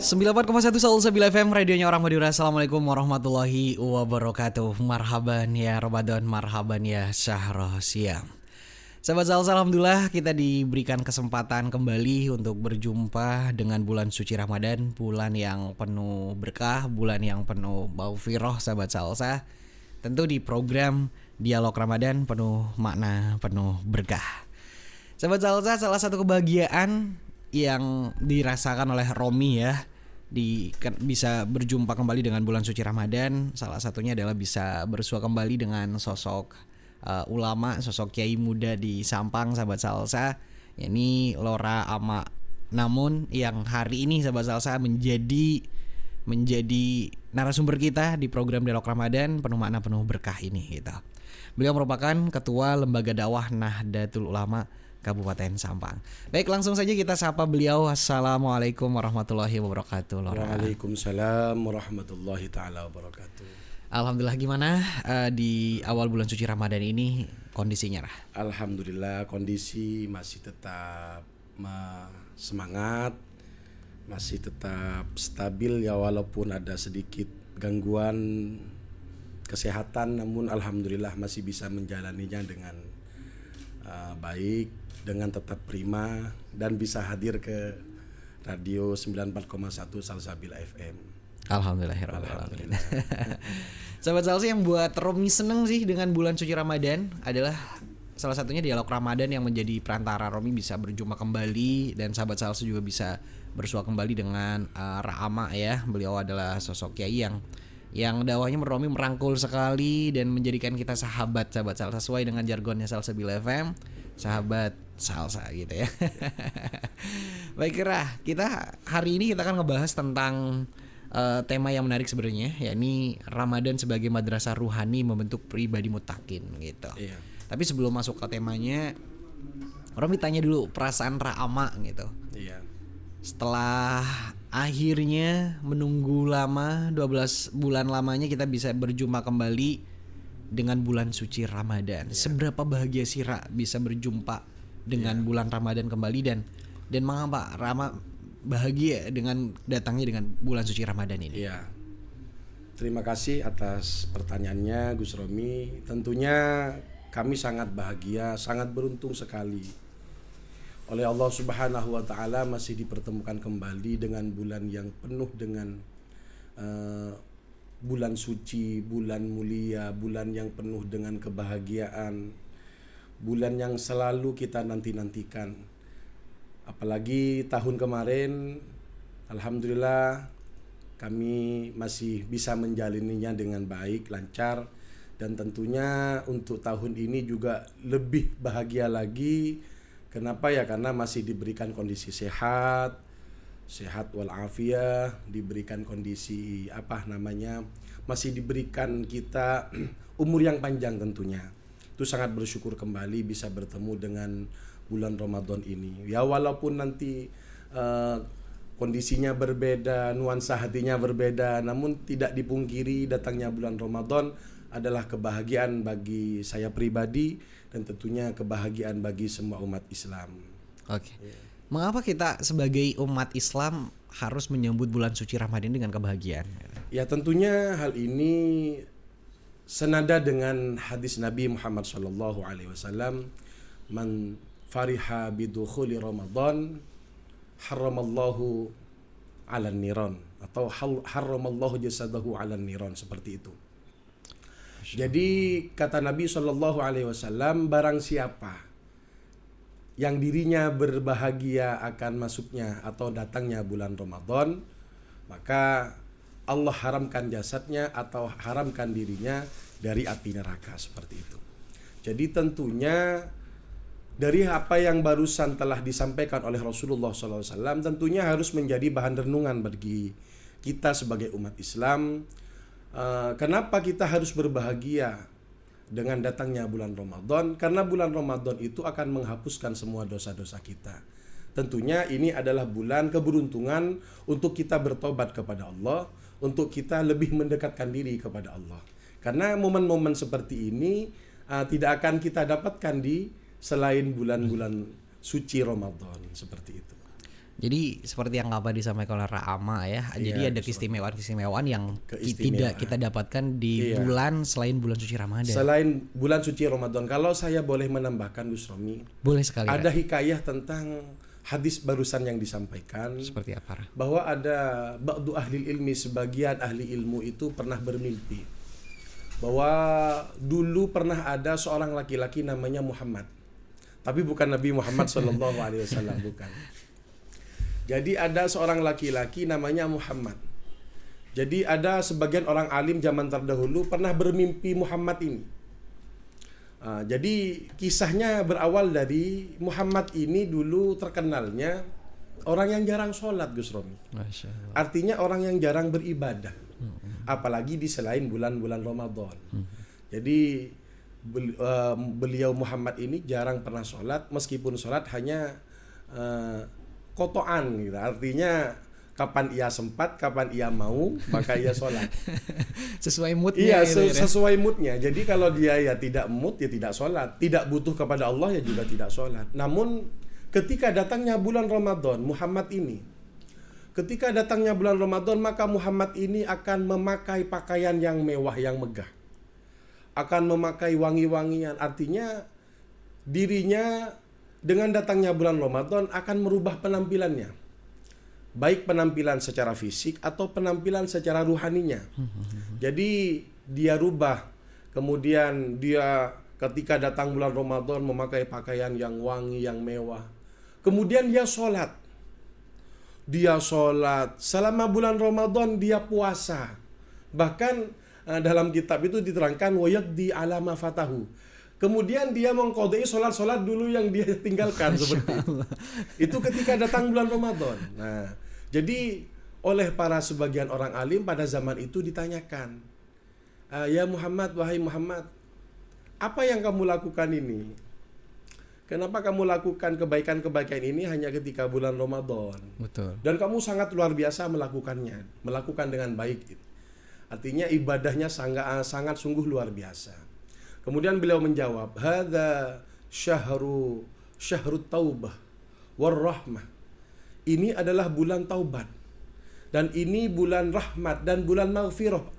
94,1 Soul Sabila FM, radionya orang Madura. Assalamualaikum warahmatullahi wabarakatuh. Marhaban ya Ramadan, marhaban ya Syahrul Siam. Sahabat Salsa, alhamdulillah kita diberikan kesempatan kembali untuk berjumpa dengan bulan suci Ramadan, bulan yang penuh berkah, bulan yang penuh maghfirah, sahabat Salsa. Tentu di program Dialog Ramadan penuh makna, penuh berkah. Sahabat Salsa, salah satu kebahagiaan yang dirasakan oleh Romi ya, bisa berjumpa kembali dengan bulan suci Ramadan. Salah satunya adalah bisa bersua kembali dengan sosok ulama, sosok kiai muda di Sampang, sahabat Salsa, yakni Lora Ama. Namun yang hari ini sahabat Salsa menjadi narasumber kita di program Dialog Ramadan penuh makna, penuh berkah ini gitu. Beliau merupakan ketua Lembaga Dakwah Nahdlatul Ulama Kabupaten Sampang. Baik, langsung saja kita sapa beliau. Assalamualaikum warahmatullahi wabarakatuh. Waalaikumsalam warahmatullahi taala wabarakatuh. Alhamdulillah, gimana di awal bulan suci Ramadan ini kondisinya, Rah? Alhamdulillah kondisi masih tetap semangat, masih tetap stabil ya, walaupun ada sedikit gangguan kesehatan, namun alhamdulillah masih bisa menjalaninya dengan baik, dengan tetap prima, dan bisa hadir ke radio 94,1 Salsabila FM. Alhamdulillah. Sahabat Salsa, yang buat Romi seneng sih dengan bulan suci Ramadan adalah salah satunya Dialog Ramadan yang menjadi perantara Romi bisa berjumpa kembali, dan sahabat Salsa juga bisa bersua kembali dengan Ra'ama ya. Beliau adalah sosok kiai yang dakwahnya Romi merangkul sekali dan menjadikan kita sahabat Salsa, sesuai dengan jargonnya Salsabila FM, sahabat salsa gitu ya. Baik, Rah, kita hari ini kita akan ngebahas tentang tema yang menarik sebenarnya, yakni Ramadan sebagai madrasah ruhani membentuk pribadi mutakin gitu. Iya. Tapi sebelum masuk ke temanya, Romi tanya dulu perasaan Ra'ama gitu. Iya. Setelah akhirnya menunggu lama, 12 bulan lamanya kita bisa berjumpa kembali dengan bulan suci Ramadan. Yeah. Seberapa bahagia sih Ra bisa berjumpa dengan bulan Ramadan kembali, dan mengapa Rama bahagia dengan datangnya dengan bulan suci Ramadan ini? Yeah. Terima kasih atas pertanyaannya Gus Romi. Tentunya kami sangat bahagia, sangat beruntung sekali oleh Allah Subhanahu wa taala masih dipertemukan kembali dengan bulan yang penuh dengan bulan suci, bulan mulia, bulan yang penuh dengan kebahagiaan, bulan yang selalu kita nanti-nantikan. Apalagi tahun kemarin, alhamdulillah kami masih bisa menjalaninya dengan baik, lancar, dan tentunya untuk tahun ini juga lebih bahagia lagi. Kenapa ya? Karena masih diberikan kondisi sehat walafiat, diberikan kondisi masih diberikan kita umur yang panjang tentunya. Itu sangat bersyukur kembali bisa bertemu dengan bulan Ramadan ini. Ya walaupun nanti kondisinya berbeda, nuansa hatinya berbeda, namun tidak dipungkiri datangnya bulan Ramadan adalah kebahagiaan bagi saya pribadi dan tentunya kebahagiaan bagi semua umat Islam. Oke. Mengapa kita sebagai umat Islam harus menyambut bulan suci Ramadan dengan kebahagiaan? Ya tentunya hal ini senada dengan hadis Nabi Muhammad SAW, man fariha bidukhuli Ramadan haramallahu 'alan niran, atau haramallahu jasadahu 'alan niran, seperti itu. Jadi kata Nabi SAW, barang siapa yang dirinya berbahagia akan masuknya atau datangnya bulan Ramadan, maka Allah haramkan jasadnya atau haramkan dirinya dari api neraka, seperti itu. Jadi tentunya dari apa yang barusan telah disampaikan oleh Rasulullah SAW, tentunya harus menjadi bahan renungan bagi kita sebagai umat Islam. Kenapa kita harus berbahagia dengan datangnya bulan Ramadan? Karena bulan Ramadan itu akan menghapuskan semua dosa-dosa kita. Tentunya ini adalah bulan keberuntungan untuk kita bertobat kepada Allah, untuk kita lebih mendekatkan diri kepada Allah. Karena momen-momen seperti ini tidak akan kita dapatkan di selain bulan-bulan suci Ramadan, seperti itu. Jadi seperti yang apa disampaikan oleh Ra'ama ya. Jadi Iya, ada Gus Romi. keistimewaan yang Keistimewaan. tidak kita dapatkan di Iya. bulan selain bulan suci Ramadan. Selain bulan suci Ramadan, kalau saya boleh menambahkan Gus Romi, Boleh sekali. ada Ra. hikayah tentang hadis barusan yang disampaikan Seperti apa? Ra? bahwa ada ba'du ahli ilmi, sebagian ahli ilmu itu pernah bermimpi bahwa dulu pernah ada seorang laki-laki namanya Muhammad. Tapi bukan Nabi Muhammad SAW, bukan. Jadi ada seorang laki-laki namanya Muhammad. Jadi ada sebagian orang alim zaman terdahulu pernah bermimpi Muhammad ini. Jadi kisahnya berawal dari Muhammad ini dulu terkenalnya orang yang jarang sholat, Gus Romi. Masya Allah. Artinya orang yang jarang beribadah. Apalagi di selain bulan-bulan Ramadan. Jadi beliau Muhammad ini jarang pernah sholat, meskipun sholat hanya kotoan gitu. Artinya kapan ia sempat, kapan ia mau, maka ia sholat. Sesuai moodnya. Iya, gitu ya. sesuai moodnya. Jadi kalau dia ya tidak mood, ya tidak sholat. Tidak butuh kepada Allah, ya juga tidak sholat. Namun ketika datangnya bulan Ramadan, Muhammad ini, ketika datangnya bulan Ramadan, maka Muhammad ini akan memakai pakaian yang mewah, yang megah. Akan memakai wangi-wangian. Artinya dirinya dengan datangnya bulan Ramadan akan merubah penampilannya. Baik penampilan secara fisik atau penampilan secara ruhaninya. Jadi dia rubah. Kemudian dia ketika datang bulan Ramadan memakai pakaian yang wangi, yang mewah. Kemudian dia sholat. Dia sholat. Selama bulan Ramadan dia puasa. Bahkan dalam kitab itu diterangkan wayaqdi ala ma fatahu. Kemudian dia mengqadai sholat-sholat dulu yang dia tinggalkan seperti itu. Itu ketika datang bulan Ramadan. Nah, jadi oleh para sebagian orang alim pada zaman itu ditanyakan, ya Muhammad, wahai Muhammad, apa yang kamu lakukan ini? Kenapa kamu lakukan kebaikan-kebaikan ini hanya ketika bulan Ramadan? Betul. Dan kamu sangat luar biasa melakukannya, melakukan dengan baik. Artinya ibadahnya sangat sungguh luar biasa. Kemudian beliau menjawab, hadza syahrut taubah war rahmah. Ini adalah bulan taubat. Dan ini bulan rahmat dan bulan maghfirah,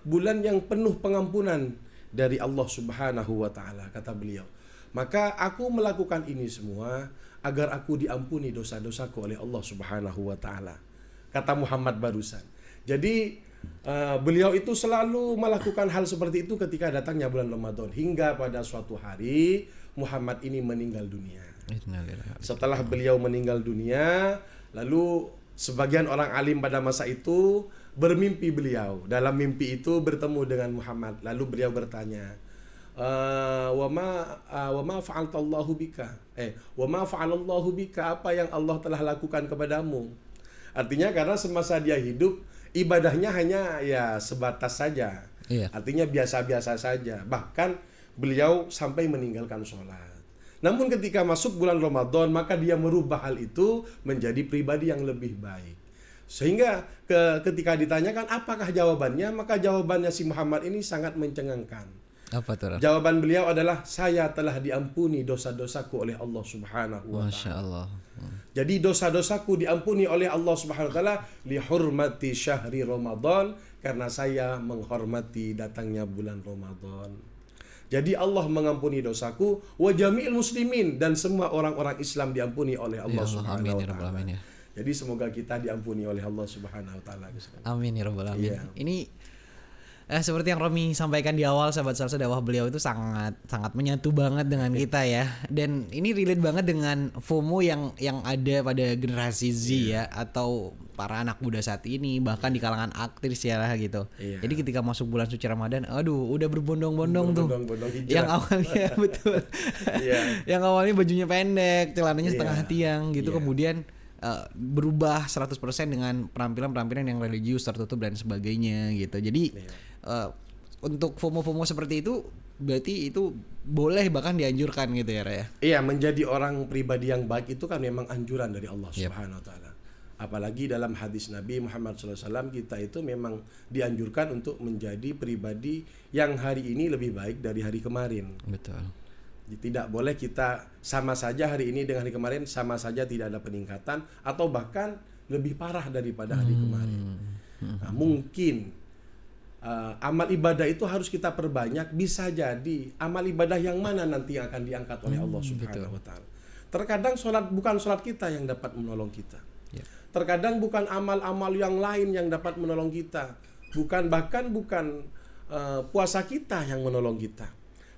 bulan yang penuh pengampunan dari Allah Subhanahu wa taala, kata beliau. Maka aku melakukan ini semua agar aku diampuni dosa-dosaku oleh Allah Subhanahu wa taala, kata Muhammad barusan. Jadi beliau itu selalu melakukan hal seperti itu ketika datangnya bulan Ramadan, hingga pada suatu hari Muhammad ini meninggal dunia. Setelah beliau meninggal dunia, lalu sebagian orang alim pada masa itu bermimpi beliau. Dalam mimpi itu bertemu dengan Muhammad. Lalu beliau bertanya, wa ma fa'altallahu bika? Wa ma fa'alallahu bika? Apa yang Allah telah lakukan kepadamu? Artinya karena semasa dia hidup ibadahnya hanya ya sebatas saja. Iya. Artinya biasa-biasa saja. Bahkan beliau sampai meninggalkan sholat. Namun ketika masuk bulan Ramadan, maka dia merubah hal itu menjadi pribadi yang lebih baik. Sehingga ketika ditanyakan apakah jawabannya, maka jawabannya si Muhammad ini sangat mencengangkan. Apa tuh? Jawaban beliau adalah, saya telah diampuni dosa-dosaku oleh Allah Subhanahu wa ta'ala. Masya Allah. Jadi dosa-dosaku diampuni oleh Allah Subhanahu wa taala li hurmati syahri Ramadan, karena saya menghormati datangnya bulan Ramadan. Jadi Allah mengampuni dosaku, wa jami'il muslimin, dan semua orang-orang Islam diampuni oleh Allah Subhanahu wa taala. Jadi semoga kita diampuni oleh Allah Subhanahu wa taala. Amin ya rabbal alamin. Iya. Ini seperti yang Romi sampaikan di awal, sahabat salsa, dakwah beliau itu sangat menyatu banget dengan kita ya. Dan ini relate banget dengan FOMO yang ada pada generasi Z ya, atau para anak muda saat ini, bahkan di kalangan aktris ya lah gitu. Iya. Jadi ketika masuk bulan suci Ramadan, aduh udah berbondong-bondong tuh. Hijrah. Yang awalnya betul. Iya. Yang awalnya bajunya pendek, celananya setengah Iya. tiang gitu, Iya. kemudian berubah 100% dengan penampilan-penampilan yang religius, tertutup dan sebagainya gitu. Jadi untuk FOMO-FOMO seperti itu berarti itu boleh bahkan dianjurkan gitu ya, Raya. Iya, menjadi orang pribadi yang baik itu kan memang anjuran dari Allah Subhanahu wa taala. Apalagi dalam hadis Nabi Muhammad SAW, kita itu memang dianjurkan untuk menjadi pribadi yang hari ini lebih baik dari hari kemarin. Betul. Tidak boleh kita sama saja hari ini dengan hari kemarin, sama saja tidak ada peningkatan atau bahkan lebih parah daripada hari kemarin. Nah, mungkin amal ibadah itu harus kita perbanyak. Bisa jadi amal ibadah yang mana nanti yang akan diangkat oleh Allah Subhanahu wa taala. Terkadang bukan sholat kita yang dapat menolong kita. Terkadang bukan amal-amal yang lain yang dapat menolong kita. Bukan puasa kita yang menolong kita.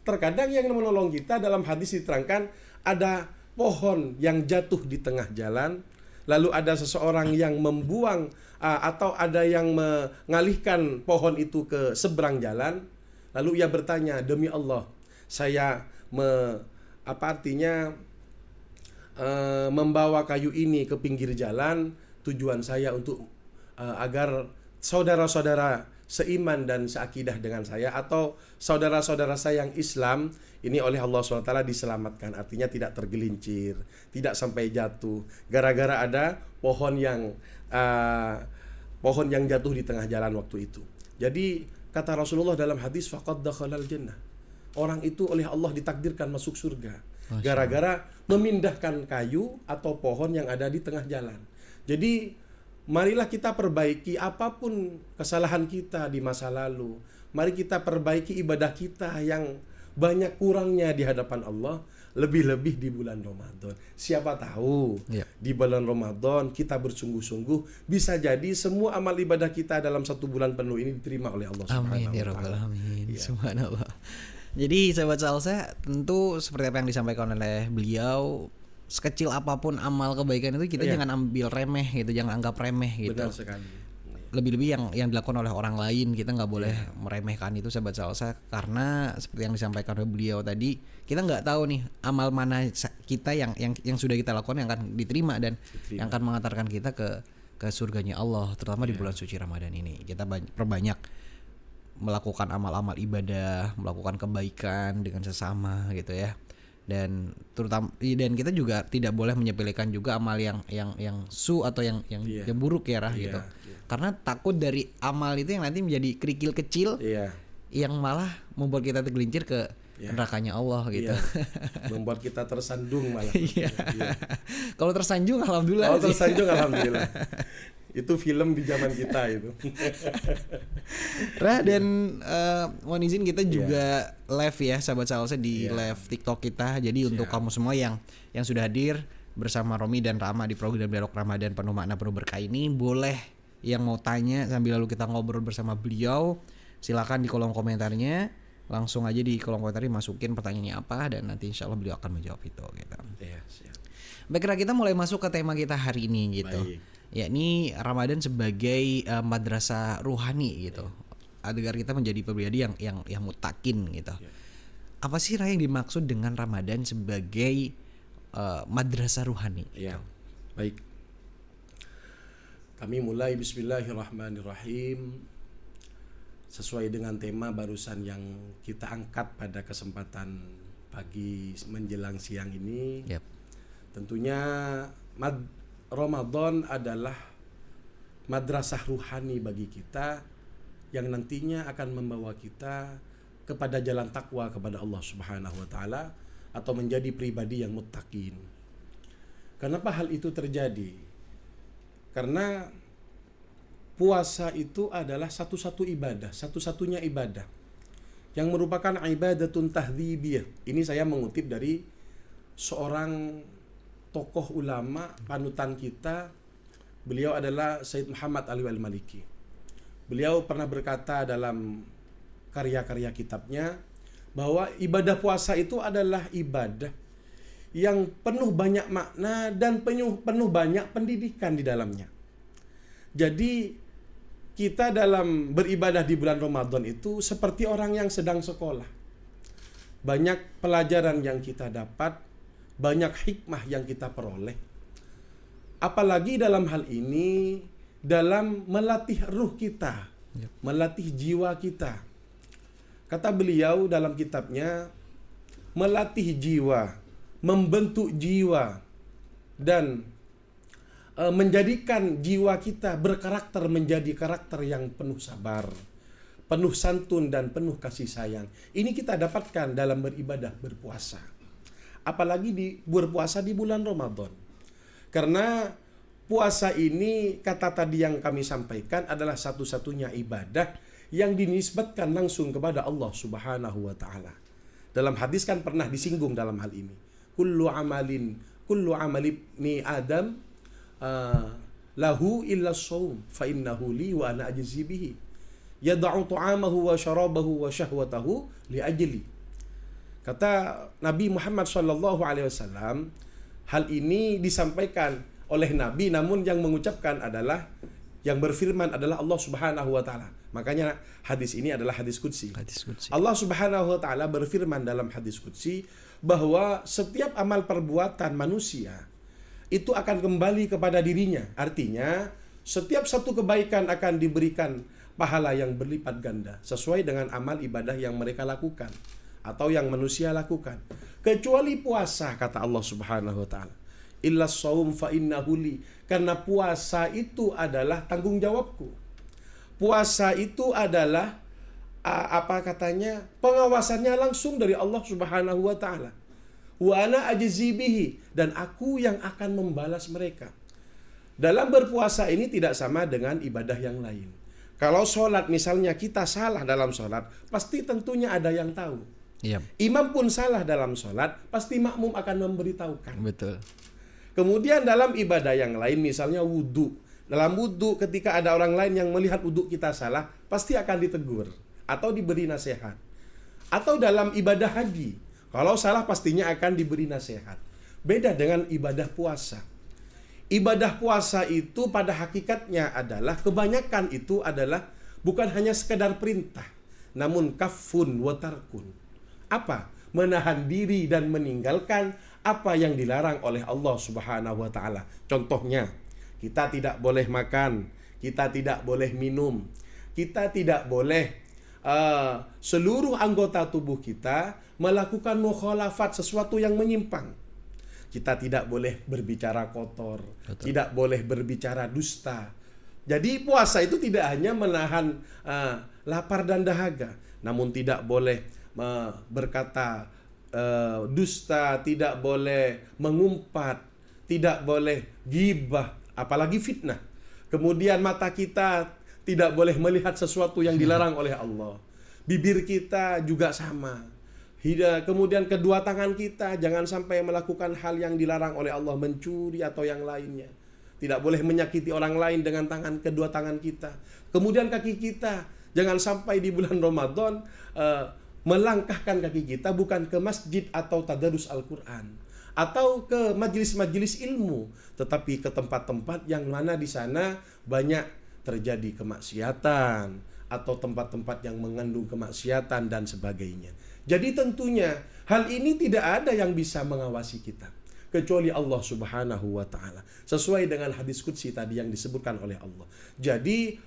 Terkadang yang menolong kita dalam hadis diterangkan ada pohon yang jatuh di tengah jalan, lalu ada seseorang yang membuang atau ada yang mengalihkan pohon itu ke seberang jalan, lalu ia bertanya, demi Allah, saya membawa kayu ini ke pinggir jalan, tujuan saya untuk agar saudara-saudara seiman dan seakidah dengan saya atau saudara-saudara saya yang Islam ini oleh Allah SWT diselamatkan, artinya tidak tergelincir, tidak sampai jatuh gara-gara ada pohon yang jatuh di tengah jalan waktu itu. Jadi kata Rasulullah dalam hadis, faqad dakhalal jannah, orang itu oleh Allah ditakdirkan masuk surga gara-gara memindahkan kayu atau pohon yang ada di tengah jalan. Jadi marilah kita perbaiki apapun kesalahan kita di masa lalu. Mari kita perbaiki ibadah kita yang banyak kurangnya di hadapan Allah, lebih-lebih di bulan Ramadan. Siapa tahu di bulan Ramadan kita bersungguh-sungguh, bisa jadi semua amal ibadah kita dalam 1 bulan penuh ini diterima oleh Allah Subhanahu wa taala. Amin ya rabbal alamin. Subhanallah. Jadi sahabat salsa, tentu seperti apa yang disampaikan oleh beliau, sekecil apapun amal kebaikan itu kita jangan ambil remeh gitu, jangan anggap remeh gitu. Benar sekali. Lebih-lebih yang dilakukan oleh orang lain, kita nggak boleh meremehkan itu sahabat salsa, karena seperti yang disampaikan oleh beliau tadi, kita nggak tahu nih amal mana kita yang sudah kita lakukan yang akan diterima dan yang akan mengantarkan kita ke surganya Allah, terutama di bulan suci Ramadan ini. Kita perbanyak melakukan amal-amal ibadah, melakukan kebaikan dengan sesama gitu ya. Dan kita juga tidak boleh menyepelekan juga amal yang atau yang buruk ya Rah gitu. Karena takut dari amal itu yang nanti menjadi kerikil kecil yang malah membuat kita tergelincir ke nerakanya Allah gitu. Membuat kita tersandung malah. Kalau tersanjung alhamdulillah. Alhamdulillah. Itu film di zaman kita itu. Rah, dan mohon izin kita juga live ya sahabat salsa di live TikTok kita. Jadi untuk kamu semua yang sudah hadir bersama Romi dan Rama di program Dialog Ramadan penuh makna penuh berkah ini, boleh yang mau tanya sambil lalu kita ngobrol bersama beliau, silakan di kolom komentarnya, langsung aja di kolom komentar masukin pertanyaannya apa, dan nanti insya Allah beliau akan menjawab itu gitu. Baiklah, kita mulai masuk ke tema kita hari ini gitu. Yakni Ramadan sebagai madrasah ruhani gitu, agar kita menjadi pribadi yang mutakin gitu. Apa sih yang dimaksud dengan Ramadan sebagai madrasah ruhani? Baik. Kami mulai bismillahirrahmanirrahim sesuai dengan tema barusan yang kita angkat pada kesempatan pagi menjelang siang ini. Tentunya Ramadan adalah madrasah ruhani bagi kita yang nantinya akan membawa kita kepada jalan takwa kepada Allah Subhanahu wa taala atau menjadi pribadi yang muttaqin. Kenapa hal itu terjadi? Karena puasa itu adalah satu-satunya ibadah yang merupakan ibadatun tahdhibiyah. Ini saya mengutip dari seorang tokoh ulama panutan kita. Beliau adalah Sayyid Muhammad Ali Al-Maliki. Beliau pernah berkata dalam karya-karya kitabnya bahwa ibadah puasa itu adalah ibadah yang penuh banyak makna dan penuh banyak pendidikan di dalamnya. Jadi kita dalam beribadah di bulan Ramadan itu seperti orang yang sedang sekolah. Banyak pelajaran yang kita dapat, banyak hikmah yang kita peroleh. Apalagi dalam hal ini, dalam melatih ruh kita, melatih jiwa kita. Kata beliau dalam kitabnya, melatih jiwa, membentuk jiwa, dan menjadikan jiwa kita berkarakter menjadi karakter yang penuh sabar, penuh santun, dan penuh kasih sayang. Ini kita dapatkan dalam beribadah berpuasa. apalagi berpuasa di bulan Ramadan. Karena puasa ini, kata tadi yang kami sampaikan, adalah satu-satunya ibadah yang dinisbatkan langsung kepada Allah Subhanahu wa taala. Dalam hadis kan pernah disinggung dalam hal ini. Kullu amali ibni Adam lahu illa shaum fa innahu li wa ana ajzi bihi. Yad'u ta'amahu wa syarabahu wa syahwatahu li ajli. Kata Nabi Muhammad sallallahu alaihi wasallam, hal ini disampaikan oleh Nabi, namun yang mengucapkan adalah, yang berfirman adalah Allah Subhanahu wa taala. Makanya hadis ini adalah hadis qudsi. Allah Subhanahu wa taala berfirman dalam hadis qudsi bahwa setiap amal perbuatan manusia itu akan kembali kepada dirinya. Artinya, setiap satu kebaikan akan diberikan pahala yang berlipat ganda sesuai dengan amal ibadah yang mereka lakukan atau yang manusia lakukan. Kecuali puasa, kata Allah Subhanahu wa taala. Illa shaum fa innahu li. Karena puasa itu adalah tanggung jawabku. Puasa itu adalah pengawasannya langsung dari Allah Subhanahu wa taala. Wa ana ajzi bihi, dan aku yang akan membalas mereka. Dalam berpuasa ini tidak sama dengan ibadah yang lain. Kalau sholat misalnya kita salah dalam sholat, pasti tentunya ada yang tahu. Yep. Imam pun salah dalam sholat, pasti makmum akan memberitahukan. Betul. Kemudian dalam ibadah yang lain, misalnya wudhu. Dalam wudhu, ketika ada orang lain yang melihat wudhu kita salah, pasti akan ditegur atau diberi nasihat. Atau dalam ibadah haji, kalau salah pastinya akan diberi nasihat. Beda dengan ibadah puasa. Ibadah puasa itu pada hakikatnya adalah, kebanyakan itu adalah bukan hanya sekedar perintah, namun kafun wa tarkun. Apa? Menahan diri dan meninggalkan apa yang dilarang oleh Allah Subhanahu wa taala. Contohnya, kita tidak boleh makan, kita tidak boleh minum, kita tidak boleh seluruh anggota tubuh kita melakukan mukhalafat, sesuatu yang menyimpang. Kita tidak boleh berbicara kotor, betul, tidak boleh berbicara dusta. Jadi puasa itu tidak hanya menahan lapar dan dahaga, namun tidak boleh berkata dusta, tidak boleh mengumpat, tidak boleh ghibah, apalagi fitnah. Kemudian mata kita tidak boleh melihat sesuatu yang dilarang oleh Allah. Bibir kita juga sama. Kemudian kedua tangan kita jangan sampai melakukan hal yang dilarang oleh Allah, mencuri atau yang lainnya. Tidak boleh menyakiti orang lain dengan kedua tangan kita. Kemudian kaki kita jangan sampai di bulan Ramadan melangkahkan kaki kita bukan ke masjid atau tadarus Al-Quran atau ke majelis-majelis ilmu, tetapi ke tempat-tempat yang mana di sana banyak terjadi kemaksiatan atau tempat-tempat yang mengandung kemaksiatan dan sebagainya. Jadi tentunya hal ini tidak ada yang bisa mengawasi kita kecuali Allah Subhanahu wa taala. Sesuai dengan hadis qudsi tadi yang disebutkan oleh Allah. Jadi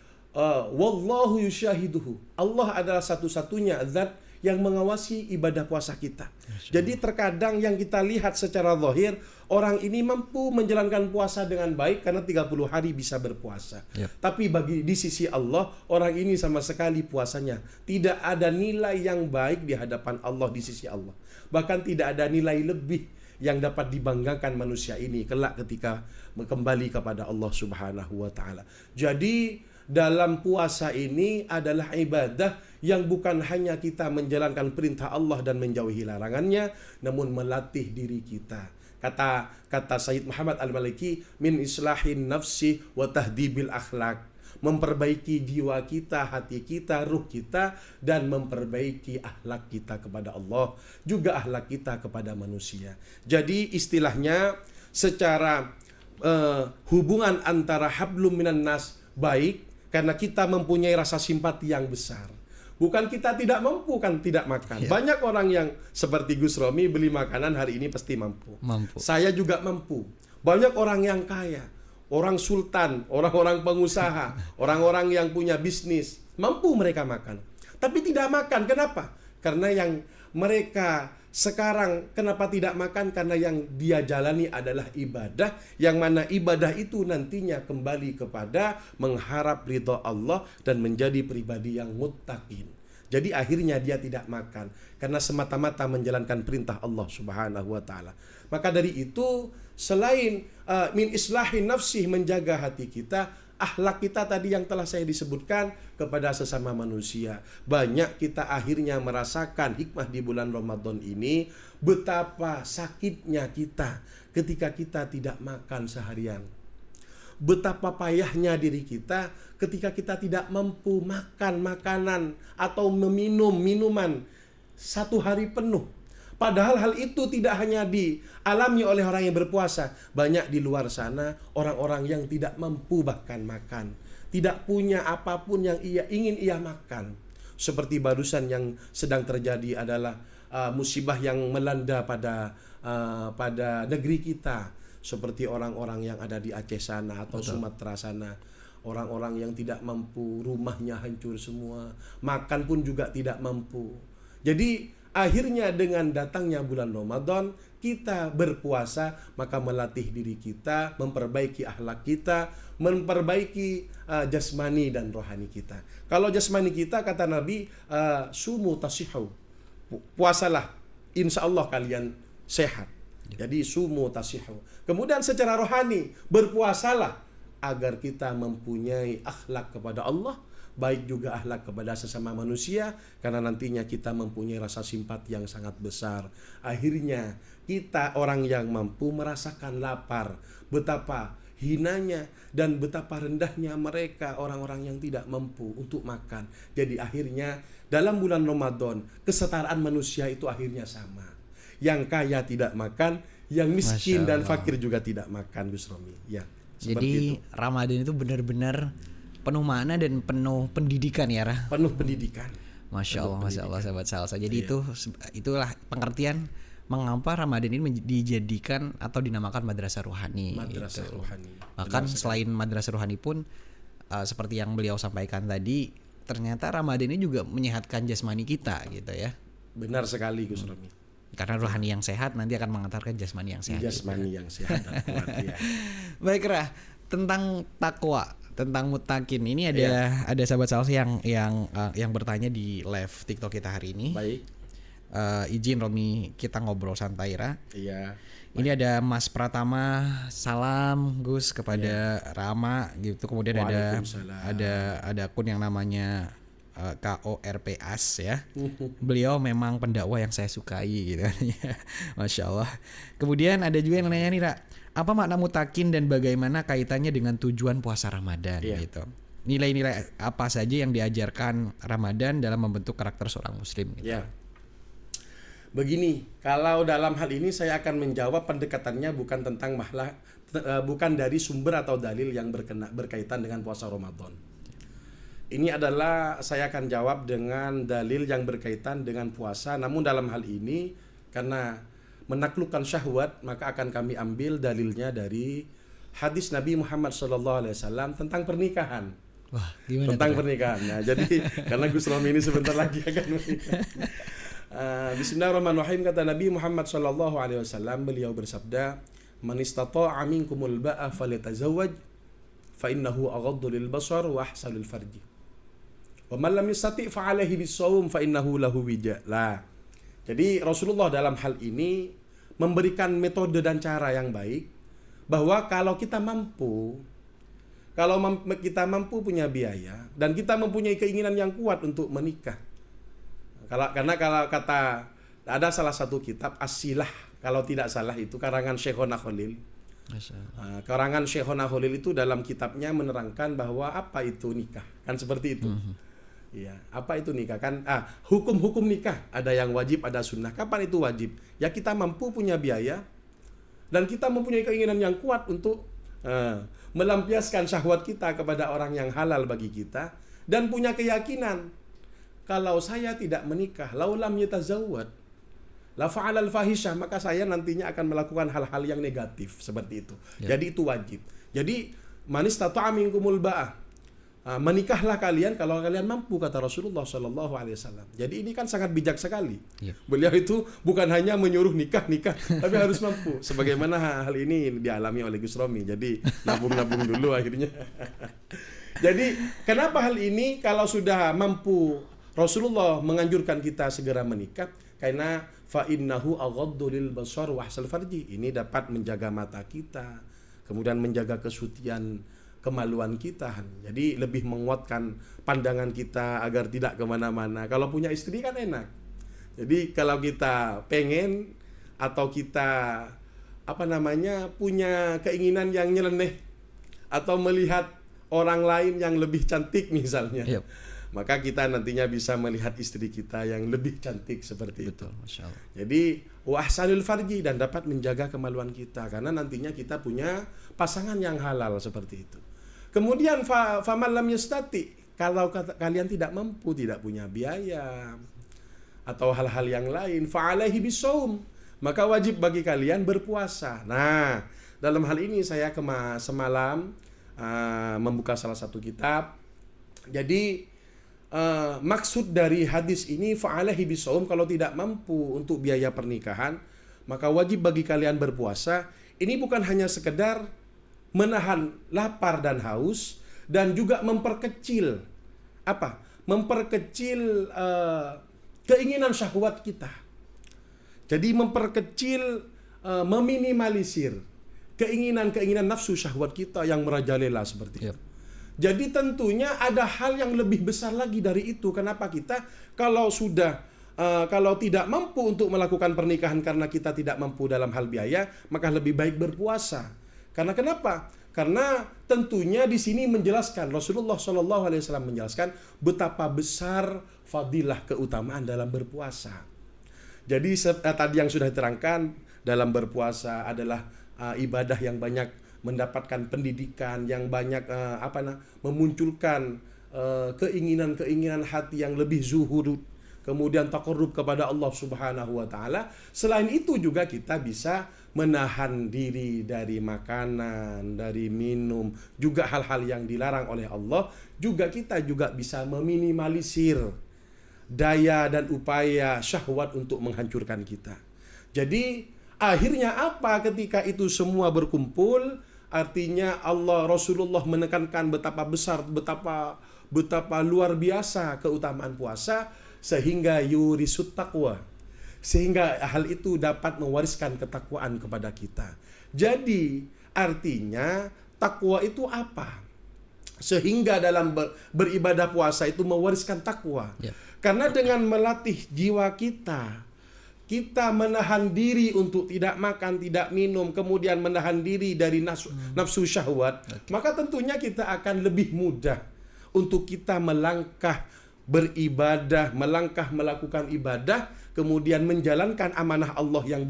wallahu yushahiduhu. Allah adalah satu-satunya zat yang mengawasi ibadah puasa kita. Jadi terkadang yang kita lihat secara zahir, orang ini mampu menjalankan puasa dengan baik karena 30 hari bisa berpuasa. Yep. Tapi di sisi Allah, orang ini sama sekali puasanya tidak ada nilai yang baik di hadapan Allah, di sisi Allah. Bahkan tidak ada nilai lebih yang dapat dibanggakan manusia ini kelak ketika kembali kepada Allah Subhanahu wa taala. Jadi dalam puasa ini adalah ibadah yang bukan hanya kita menjalankan perintah Allah dan menjauhi larangannya, namun melatih diri kita. Kata Sayyid Muhammad Al-Maliki, min islahin nafsi wa tahdibil akhlak. Memperbaiki jiwa kita, hati kita, ruh kita, dan memperbaiki akhlak kita kepada Allah, juga akhlak kita kepada manusia. Jadi istilahnya secara hubungan antara hablum minan nas baik, karena kita mempunyai rasa simpati yang besar. Bukan kita tidak mampu, kan tidak makan. Ya. Banyak orang yang seperti Gus Romi beli makanan hari ini pasti mampu. Saya juga mampu. Banyak orang yang kaya, orang sultan, orang-orang pengusaha, orang-orang yang punya bisnis, mampu mereka makan. Tapi tidak makan, kenapa? Karena yang mereka sekarang kenapa tidak makan? Karena yang dia jalani adalah ibadah, yang mana ibadah itu nantinya kembali kepada mengharap ridha Allah dan menjadi pribadi yang muttaqin. Jadi akhirnya dia tidak makan karena semata-mata menjalankan perintah Allah Subhanahu wa taala. Maka dari itu selain min islahin nafsih, menjaga hati kita, akhlak kita tadi yang telah saya disebutkan kepada sesama manusia. Banyak kita akhirnya merasakan hikmah di bulan Ramadan ini, betapa sakitnya kita ketika kita tidak makan seharian. Betapa payahnya diri kita ketika kita tidak mampu makan makanan atau meminum minuman satu hari penuh. Padahal hal itu tidak hanya dialami oleh orang yang berpuasa. Banyak di luar sana orang-orang yang tidak mampu bahkan makan, tidak punya apapun yang ingin ia makan. Seperti barusan yang sedang terjadi adalah musibah yang melanda pada negeri kita. Seperti orang-orang yang ada di Aceh sana atau Sumatera sana. Orang-orang yang tidak mampu, rumahnya hancur semua, makan pun juga tidak mampu. Jadi akhirnya dengan datangnya bulan Ramadan, kita berpuasa, maka melatih diri kita, memperbaiki akhlak kita, memperbaiki jasmani dan rohani kita. Kalau jasmani kita, kata Nabi, sumu tasihu, puasalah, insya Allah kalian sehat. Jadi sumu tasihu. Kemudian secara rohani, berpuasalah agar kita mempunyai akhlak kepada Allah, baik juga akhlak kepada sesama manusia, karena nantinya kita mempunyai rasa simpati yang sangat besar. Akhirnya kita orang yang mampu merasakan lapar, betapa hinanya dan betapa rendahnya mereka orang-orang yang tidak mampu untuk makan. Jadi akhirnya dalam bulan Ramadan kesetaraan manusia itu akhirnya sama. Yang kaya tidak makan, yang miskin dan fakir juga tidak makan, Gus Romi. Ya. Jadi itu. Ramadan itu benar-benar penuh makna dan penuh pendidikan ya, Ra? Penuh pendidikan. Masya Allah sahabat salsa. Jadi itulah pengertian mengapa Ramadan ini dijadikan atau dinamakan madrasah rohani. Madrasah gitu. rohani. Bahkan selain madrasah rohani pun seperti yang beliau sampaikan tadi, ternyata Ramadan ini juga menyehatkan jasmani kita gitu ya. Benar sekali Gus Romi. Karena rohani yang sehat nanti akan mengantarkan jasmani yang sehat. Jasmani yang sehat dan kuat ya. Baik, Ra, tentang takwa, tentang mutakin ini ada sahabat salsa yang bertanya di live TikTok kita hari ini. Baik. Izin Romi kita ngobrol santai, Ra. Iya. Ini ada Mas Pratama, salam Gus kepada Rama gitu. Kemudian ada akun yang namanya KORPAS ya. Beliau memang pendakwah yang saya sukai gitu kan. Masya Allah. Kemudian ada juga yang nanya nih, Ra, apa makna mutakin dan bagaimana kaitannya dengan tujuan puasa Ramadan gitu. Nilai-nilai apa saja yang diajarkan Ramadan dalam membentuk karakter seorang muslim gitu. Ya. Begini, kalau dalam hal ini saya akan menjawab pendekatannya bukan tentang bukan dari sumber atau dalil yang berkaitan dengan puasa Ramadan. Ini adalah saya akan jawab dengan dalil yang berkaitan dengan puasa. Namun dalam hal ini karena menaklukkan syahwat, maka akan kami ambil dalilnya dari hadis Nabi Muhammad SAW tentang pernikahan. Wah, gimana tentang pernikahan. Nah, jadi karena Gus Romi ini sebentar lagi akan menikah. Bismillahirrahmanirrahim, kata Nabi Muhammad SAW, beliau bersabda, "Man istata'a minkumul ba'a falyatazawwaj fa innahu aghaddu lil basar wa ahsanu lil farji. Wa man lam yastati' fa 'alaihi bis-shaum fa innahu lahu wija." Lah. Jadi Rasulullah dalam hal ini memberikan metode dan cara yang baik bahwa kalau kita mampu punya biaya dan kita mempunyai keinginan yang kuat untuk menikah. Karena kalau kata ada salah satu kitab As-Silah, kalau tidak salah itu karangan Syekhona Khalil. Karangan Syekhona Khalil itu dalam kitabnya menerangkan bahwa apa itu nikah, kan seperti itu. Iya, apa itu nikah kan? Hukum-hukum nikah ada yang wajib, ada sunnah. Kapan itu wajib? Ya kita mampu punya biaya dan kita mempunyai keinginan yang kuat untuk melampiaskan syahwat kita kepada orang yang halal bagi kita dan punya keyakinan kalau saya tidak menikah, laulam yatazawwad la fa'alal fahisyah, maka saya nantinya akan melakukan hal-hal yang negatif seperti itu. Jadi itu wajib. Jadi man istata'a minkumul ba'ah, menikahlah kalian kalau kalian mampu, kata Rasulullah SAW. Jadi ini kan sangat bijak sekali. Beliau itu bukan hanya menyuruh nikah, tapi harus mampu. Sebagaimana hal ini dialami oleh Gus Romi. Jadi nabung dulu akhirnya. Jadi kenapa hal ini kalau sudah mampu Rasulullah menganjurkan kita segera menikah karena fa innahu aghaddu lil basar wa ahsal farji. Ini dapat menjaga mata kita, kemudian menjaga kesucian kemaluan kita. Jadi lebih menguatkan pandangan kita agar tidak kemana-mana. Kalau punya istri kan enak. Jadi kalau kita pengen atau kita punya keinginan yang nyeleneh atau melihat orang lain yang lebih cantik misalnya, Yep. maka kita nantinya bisa melihat istri kita yang lebih cantik seperti itu. Betul, Masya Allah. Jadi wa ahsanul farji, dan dapat menjaga kemaluan kita karena nantinya kita punya pasangan yang halal seperti itu. Kemudian faman lam yastati, kalau kalian tidak mampu, tidak punya biaya atau hal-hal yang lain, fa alaihi bisawm, maka wajib bagi kalian berpuasa. Nah, dalam hal ini saya semalam membuka salah satu kitab. Jadi maksud dari hadis ini fa alaihi bisawm, kalau tidak mampu untuk biaya pernikahan, maka wajib bagi kalian berpuasa. Ini bukan hanya sekedar menahan lapar dan haus, dan juga memperkecil memperkecil keinginan syahwat kita. Jadi memperkecil, meminimalisir keinginan-keinginan nafsu syahwat kita yang merajalela seperti itu. Jadi tentunya ada hal yang lebih besar lagi dari itu. Kenapa kita kalau tidak mampu untuk melakukan pernikahan karena kita tidak mampu dalam hal biaya, maka lebih baik berpuasa. Karena kenapa? Karena tentunya di sini menjelaskan, Rasulullah SAW menjelaskan betapa besar fadilah keutamaan dalam berpuasa. Jadi tadi yang sudah diterangkan, dalam berpuasa adalah ibadah yang banyak mendapatkan pendidikan, yang banyak memunculkan keinginan-keinginan hati yang lebih zuhud, kemudian taqarrub kepada Allah Subhanahu wa taala. Selain itu juga kita bisa menahan diri dari makanan, dari minum, juga hal-hal yang dilarang oleh Allah. Juga kita juga bisa meminimalisir daya dan upaya syahwat untuk menghancurkan kita. Jadi akhirnya apa ketika itu semua berkumpul? Artinya Rasulullah menekankan betapa besar, betapa luar biasa keutamaan puasa, sehingga yurisut taqwa, sehingga hal itu dapat mewariskan ketakwaan kepada kita. Jadi artinya takwa itu apa? Sehingga dalam beribadah puasa itu mewariskan takwa. Karena dengan melatih jiwa kita menahan diri untuk tidak makan, tidak minum, kemudian menahan diri dari nafsu syahwat, maka tentunya kita akan lebih mudah untuk kita melangkah beribadah, melangkah melakukan ibadah, kemudian menjalankan amanah Allah yang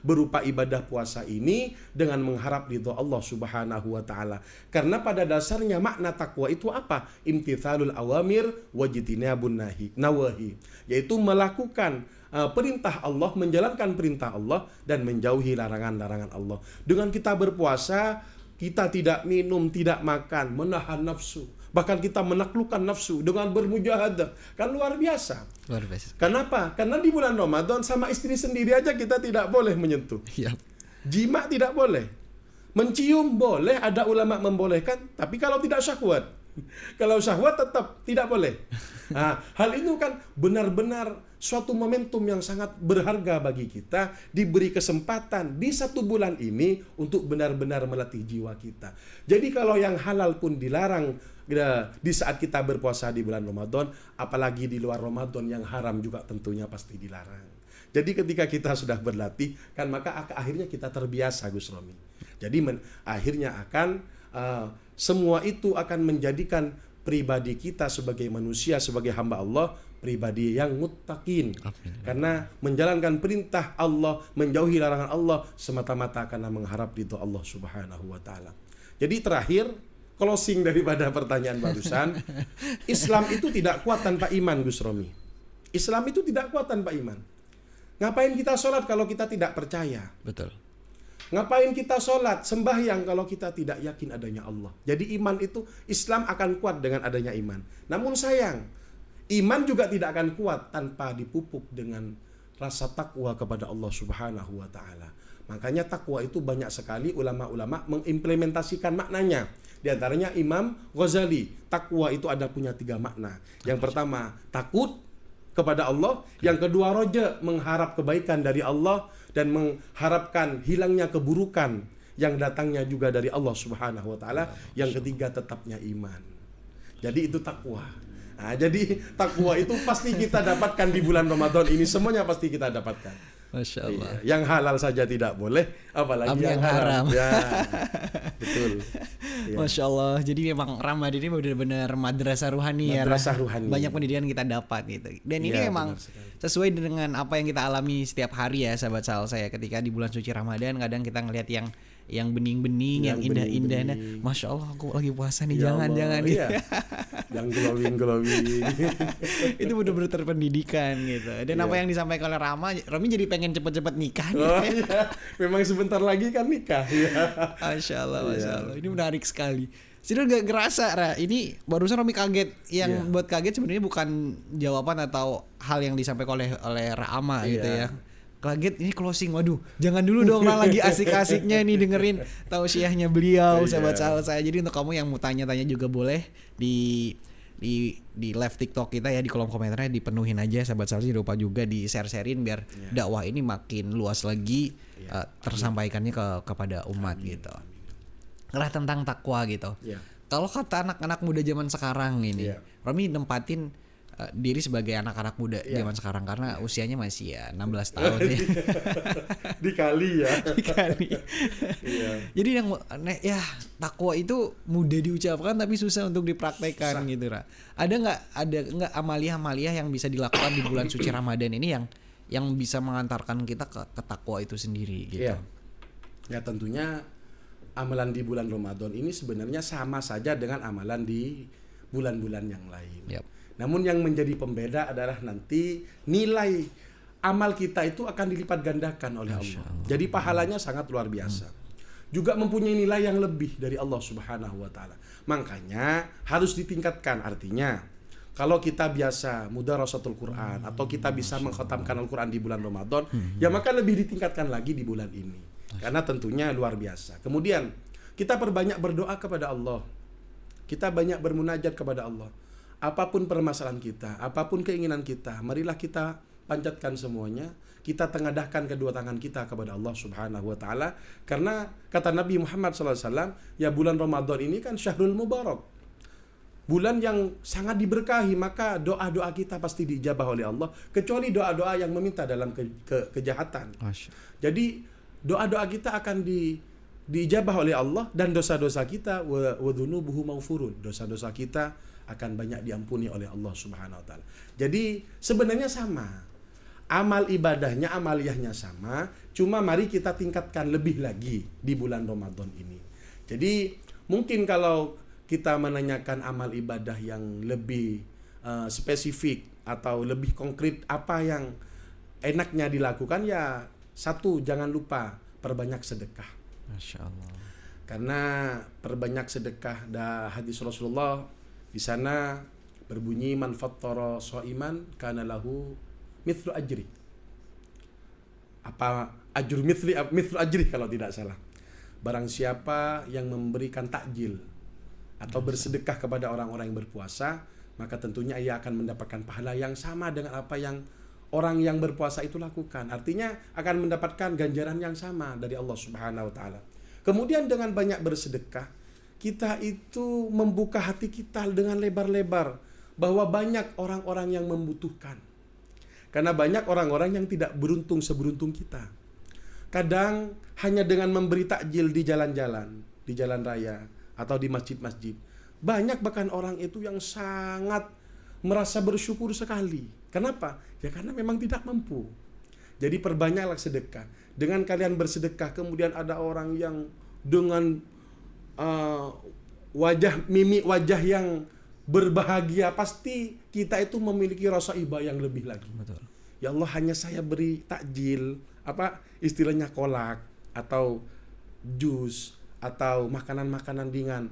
berupa ibadah puasa ini dengan mengharap ridha Allah Subhanahu wa taala. Karena pada dasarnya makna takwa itu apa? Imtithalul awamir wajtinabun nawahi, yaitu melakukan perintah Allah, menjalankan perintah Allah dan menjauhi larangan-larangan Allah. Dengan kita berpuasa, kita tidak minum, tidak makan, menahan nafsu. Bahkan kita menaklukkan nafsu dengan bermujahadah. Kan luar biasa. Luar biasa. Kenapa? Karena di bulan Ramadan sama istri sendiri aja kita tidak boleh menyentuh. Jima tidak boleh. Mencium boleh, ada ulama membolehkan, tapi kalau tidak syahwat. Kalau syahwat tetap tidak boleh. Nah, hal itu kan benar-benar suatu momentum yang sangat berharga bagi kita, diberi kesempatan di 1 bulan ini untuk benar-benar melatih jiwa kita. Jadi kalau yang halal pun dilarang di saat kita berpuasa di bulan Ramadan, apalagi di luar Ramadan yang haram juga tentunya pasti dilarang. Jadi ketika kita sudah berlatih, kan maka akhirnya kita terbiasa, Gus Romi. Jadi akhirnya akan semua itu akan menjadikan pribadi kita sebagai manusia, sebagai hamba Allah, pribadi yang muttaqin. Karena menjalankan perintah Allah, menjauhi larangan Allah semata-mata karena mengharap ridho Allah Subhanahu wa taala. Jadi terakhir, closing daripada pertanyaan barusan, Islam itu tidak kuat tanpa iman, Gus Romi. Islam itu tidak kuat tanpa iman. Ngapain kita sholat kalau kita tidak percaya? Betul. Ngapain kita sholat, sembahyang kalau kita tidak yakin adanya Allah? Jadi iman itu, Islam akan kuat dengan adanya iman. Namun sayang, iman juga tidak akan kuat tanpa dipupuk dengan rasa takwa kepada Allah Subhanahu wa taala. Makanya takwa itu banyak sekali ulama-ulama mengimplementasikan maknanya. Di antaranya Imam Ghazali, takwa itu ada punya 3 makna. Yang pertama, takut. kepada Allah, yang kedua roja, mengharap kebaikan dari Allah dan mengharapkan hilangnya keburukan yang datangnya juga dari Allah Subhanahu wa taala. Yang ketiga tetapnya iman. Jadi itu takwa. Nah, jadi takwa itu pasti kita dapatkan di bulan Ramadan ini, semuanya pasti kita dapatkan. Masya Allah. Iya, yang halal saja tidak boleh, apalagi yang haram. Ya, betul. Ya. Masya Allah. Jadi memang Ramadan ini benar-benar madrasah ruhani ya. Madrasah ruhani. Banyak pendidikan kita dapat gitu. Dan ini Iya, memang benar sekali. sesuai dengan apa yang kita alami setiap hari ya, sahabat sal saya. Ketika di bulan suci Ramadan kadang kita ngelihat yang bening-bening, yang indah-indah. bening-bening. Masya Allah, aku lagi puasa nih. Ya Jangan. Allah, iya. Yang glowing. Itu benar-benar terpendidikan gitu. Dan Iya. apa yang disampaikan oleh Romi jadi pengen cepet-cepet nikah nih. Oh iya, memang sebentar lagi kan nikah ya. Masya Allah. Iya. Ini menarik sekali. Sudah gak ngerasa, Ra. Ini barusan Romi kaget. Yang Iya. buat kaget sebenarnya bukan jawaban atau hal yang disampaikan oleh Rama Iya. gitu ya. Kaget ini closing. Waduh, jangan dulu dong, Ra, lagi asik-asiknya nih dengerin tausiahnya beliau, Iya. sahabat saya. Jadi untuk kamu yang mau tanya-tanya juga boleh di live TikTok kita ya, di kolom komentarnya dipenuhin aja, sahabat saya. Jangan lupa juga di share-sharein biar dakwah ini makin luas lagi, tersampaikannya kepada umat gitu. Lah tentang takwa gitu. Iya. Kalau kata anak-anak muda zaman sekarang ini, Iya. Romi nempatin diri sebagai anak-anak muda zaman sekarang karena usianya masih ya 16 tahun ya. Dikali ya. Dikali. Iya. Jadi yang ya takwa itu mudah diucapkan tapi susah untuk dipraktekkan gitu, Ra. Ada nggak amalia-amalia yang bisa dilakukan di bulan suci Ramadan ini yang bisa mengantarkan kita ke takwa itu sendiri gitu. Iya. Ya tentunya amalan di bulan Ramadan ini sebenarnya sama saja dengan amalan di bulan-bulan yang lain. Yap. Namun yang menjadi pembeda adalah nanti nilai amal kita itu akan dilipat gandakan oleh Allah. Jadi pahalanya sangat luar biasa. Juga mempunyai nilai yang lebih dari Allah Subhanahu wa taala. Makanya harus ditingkatkan, artinya kalau kita biasa mudarasatul Quran atau kita bisa mengkhatamkan Al-Quran di bulan Ramadan, ya maka lebih ditingkatkan lagi di bulan ini. Karena tentunya luar biasa. Kemudian kita perbanyak berdoa kepada Allah. Kita banyak bermunajat kepada Allah. Apapun permasalahan kita, apapun keinginan kita, marilah kita panjatkan semuanya. Kita tengadahkan kedua tangan kita kepada Allah Subhanahu wa taala, karena kata Nabi Muhammad SAW, ya bulan Ramadan ini kan syahrul mubarak. Bulan yang sangat diberkahi, maka doa-doa kita pasti diijabah oleh Allah, kecuali doa-doa yang meminta dalam kejahatan. Jadi doa-doa kita akan diijabah oleh Allah, dan dosa-dosa kita wa dzunubuhu maghfurun. Dosa-dosa kita akan banyak diampuni oleh Allah Subhanahu wa taala. Jadi sebenarnya sama. Amal ibadahnya, amaliyahnya sama, cuma mari kita tingkatkan lebih lagi di bulan Ramadan ini. Jadi mungkin kalau kita menanyakan amal ibadah yang lebih spesifik atau lebih konkret apa yang enaknya dilakukan, ya satu, jangan lupa perbanyak sedekah. Masya Allah. Karena perbanyak sedekah, hadis Rasulullah di sana berbunyi, man fattara shaiman kana lahu mithlu ajri. Apa ajru mithlu ajri kalau tidak salah. Barang siapa yang memberikan takjil atau bersedekah kepada orang-orang yang berpuasa, maka tentunya ia akan mendapatkan pahala yang sama dengan apa yang orang yang berpuasa itu lakukan. Artinya akan mendapatkan ganjaran yang sama dari Allah Subhanahu wa taala. Kemudian dengan banyak bersedekah, kita itu membuka hati kita dengan lebar-lebar bahwa banyak orang-orang yang membutuhkan. Karena banyak orang-orang yang tidak beruntung seberuntung kita. Kadang hanya dengan memberi takjil di jalan-jalan, di jalan raya atau di masjid-masjid, banyak bahkan orang itu yang sangat merasa bersyukur sekali. Kenapa? Ya karena memang tidak mampu. Jadi perbanyaklah sedekah. Dengan kalian bersedekah, kemudian ada orang yang dengan mimik wajah yang berbahagia, pasti kita itu memiliki rasa iba yang lebih lagi. Betul. Ya Allah, hanya saya beri takjil, apa istilahnya kolak atau jus atau makanan-makanan ringan,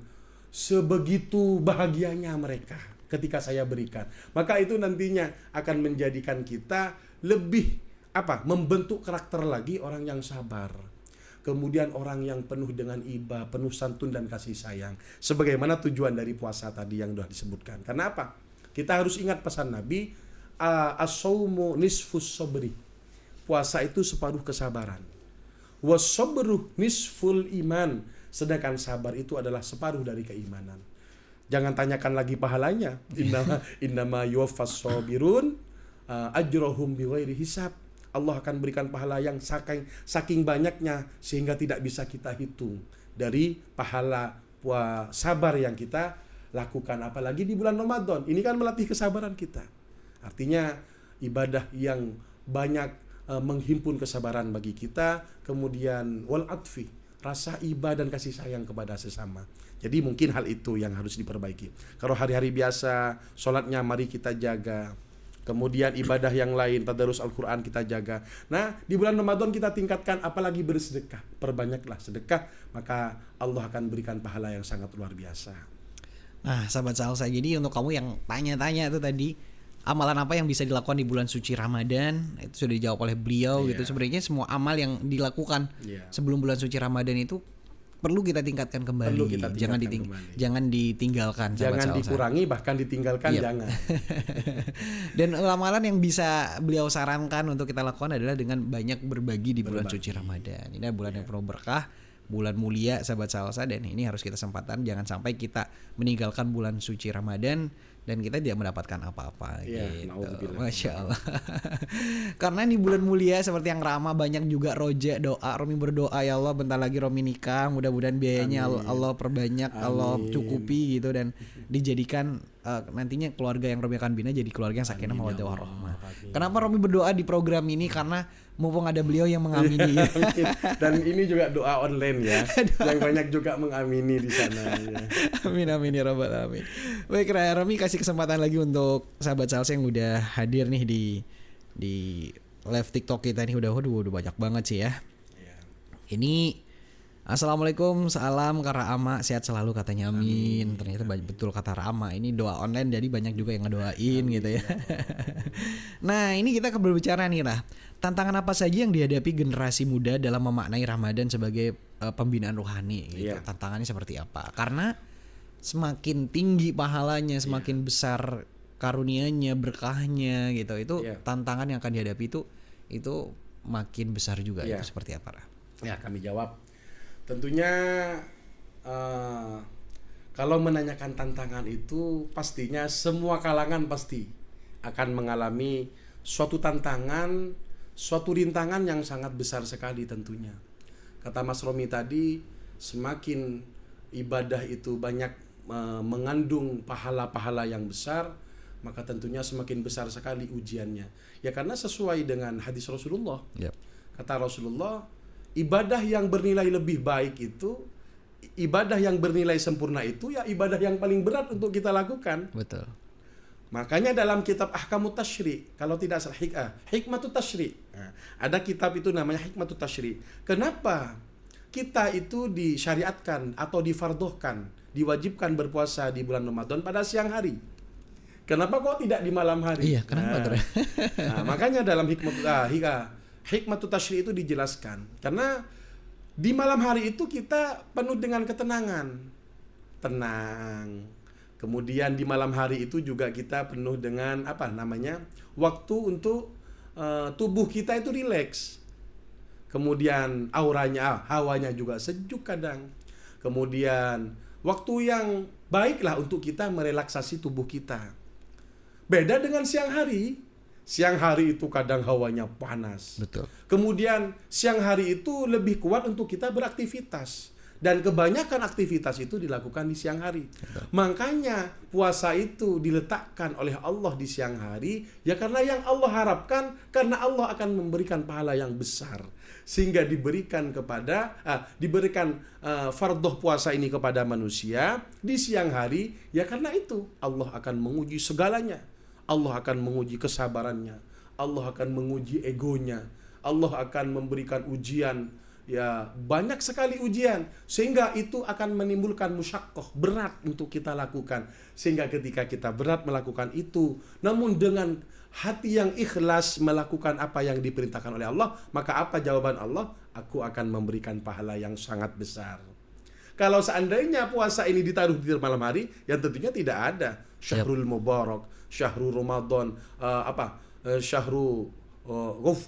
sebegitu bahagianya mereka ketika saya berikan. Maka itu nantinya akan menjadikan kita lebih membentuk karakter lagi orang yang sabar. Kemudian orang yang penuh dengan iba, penuh santun dan kasih sayang. Sebagaimana tujuan dari puasa tadi yang sudah disebutkan. Karena apa? Kita harus ingat pesan Nabi, as-saumu nisfus sabri. Puasa itu separuh kesabaran. Was-sabru nisful iman. Sedangkan sabar itu adalah separuh dari keimanan. Jangan tanyakan lagi pahalanya. Innama yuwaffas sabirun ajrohum bighairi hisab. Allah akan berikan pahala yang saking banyaknya sehingga tidak bisa kita hitung dari pahala sabar yang kita lakukan, apalagi di bulan Ramadan. Ini kan melatih kesabaran kita. Artinya ibadah yang banyak menghimpun kesabaran bagi kita, kemudian wal atfi, rasa iba dan kasih sayang kepada sesama. Jadi mungkin hal itu yang harus diperbaiki. Kalau hari-hari biasa, sholatnya mari kita jaga. Kemudian ibadah yang lain, tadarus Al-Quran kita jaga. Nah, di bulan Ramadan kita tingkatkan, apalagi bersedekah. Perbanyaklah sedekah, maka Allah akan berikan pahala yang sangat luar biasa. Nah, sahabat salsa, jadi untuk kamu yang tanya-tanya itu tadi, amalan apa yang bisa dilakukan di bulan suci Ramadan, itu sudah dijawab oleh beliau gitu. Sebenarnya semua amal yang dilakukan sebelum bulan suci Ramadan itu perlu kita tingkatkan kembali. Jangan ditinggalkan. Jangan dikurangi, bahkan ditinggalkan jangan. Dan amalan yang bisa beliau sarankan untuk kita lakukan adalah dengan banyak berbagi di bulan suci Ramadan. Ini adalah bulan yang penuh berkah, bulan mulia sahabat salsa, dan ini harus kita sempatkan. Jangan sampai kita meninggalkan bulan suci Ramadan dan kita tidak mendapatkan apa-apa gitu. Masya Allah. Karena ini bulan mulia seperti yang Rama, banyak juga roja doa. Romi berdoa, ya Allah bentar lagi Romi nikah, mudah-mudahan biayanya Allah perbanyak, Allah cukupi gitu, dan dijadikan nantinya keluarga yang Romi akan bina jadi keluarga yang sakinah mawaddah warahmah. Kenapa Romi berdoa di program ini? Karena mumpung ada beliau yang mengamini. Dan ini juga doa online ya. Yang banyak juga mengamini di sana ya. Amin amin ya rabbal alamin. Baik, Romi kasih kesempatan lagi untuk sahabat salsa yang udah hadir nih di live TikTok kita nih. Udah banyak banget sih ya. Ini Assalamualaikum, salam Kak Rama, sehat selalu katanya, amin. Ternyata betul kata Rama, ini doa online jadi banyak juga yang ngedoain gitu ya. Nah, ini kita berbicara nih lah, tantangan apa saja yang dihadapi generasi muda dalam memaknai Ramadan sebagai pembinaan rohani gitu. Tantangannya seperti apa? Karena semakin tinggi pahalanya, semakin besar karunianya, berkahnya gitu. Itu tantangan yang akan dihadapi itu makin besar juga. Itu seperti apa? Ya, kami jawab. Tentunya kalau menanyakan tantangan itu pastinya semua kalangan pasti akan mengalami suatu tantangan, suatu rintangan yang sangat besar sekali tentunya. Kata Mas Romi tadi, semakin ibadah itu banyak mengandung pahala-pahala yang besar, maka tentunya semakin besar sekali ujiannya. Ya karena sesuai dengan hadis Rasulullah. Kata Rasulullah, ibadah yang bernilai lebih baik itu, ibadah yang bernilai sempurna itu ya ibadah yang paling berat untuk kita lakukan. Betul. Makanya dalam kitab Ahkamut Tasyri', kalau tidak salah Hikmatut Tasyri', ada kitab itu namanya Hikmatut Tasyri'. Kenapa kita itu disyariatkan atau difardohkan, diwajibkan berpuasa di bulan Ramadan pada siang hari? Kenapa kok tidak di malam hari? Iya, kenapa? Makanya dalam Hikmatut Tasyri' itu dijelaskan. Karena di malam hari itu kita penuh dengan ketenangan. Tenang. Kemudian di malam hari itu juga kita penuh dengan waktu untuk tubuh kita itu rileks. Kemudian hawanya juga sejuk kadang. Kemudian waktu yang baiklah untuk kita merelaksasi tubuh kita. Beda dengan siang hari. Siang hari itu kadang hawanya panas. Betul. Kemudian siang hari itu lebih kuat untuk kita beraktivitas. Dan kebanyakan aktivitas itu dilakukan di siang hari. Betul. Makanya puasa itu diletakkan oleh Allah di siang hari, ya karena yang Allah harapkan, karena Allah akan memberikan pahala yang besar. Sehingga diberikan fardhu puasa ini kepada manusia di siang hari, ya karena itu Allah akan menguji segalanya. Allah akan menguji kesabarannya, Allah akan menguji egonya, Allah akan memberikan ujian, ya banyak sekali ujian, sehingga itu akan menimbulkan musyaqqah, berat untuk kita lakukan. Sehingga ketika kita berat melakukan itu, namun dengan hati yang ikhlas melakukan apa yang diperintahkan oleh Allah, maka apa jawaban Allah? Aku akan memberikan pahala yang sangat besar. Kalau seandainya puasa ini ditaruh di malam hari, yang tentunya tidak ada Syahrul Mubarak, Syahrul Ramadan, Syahrul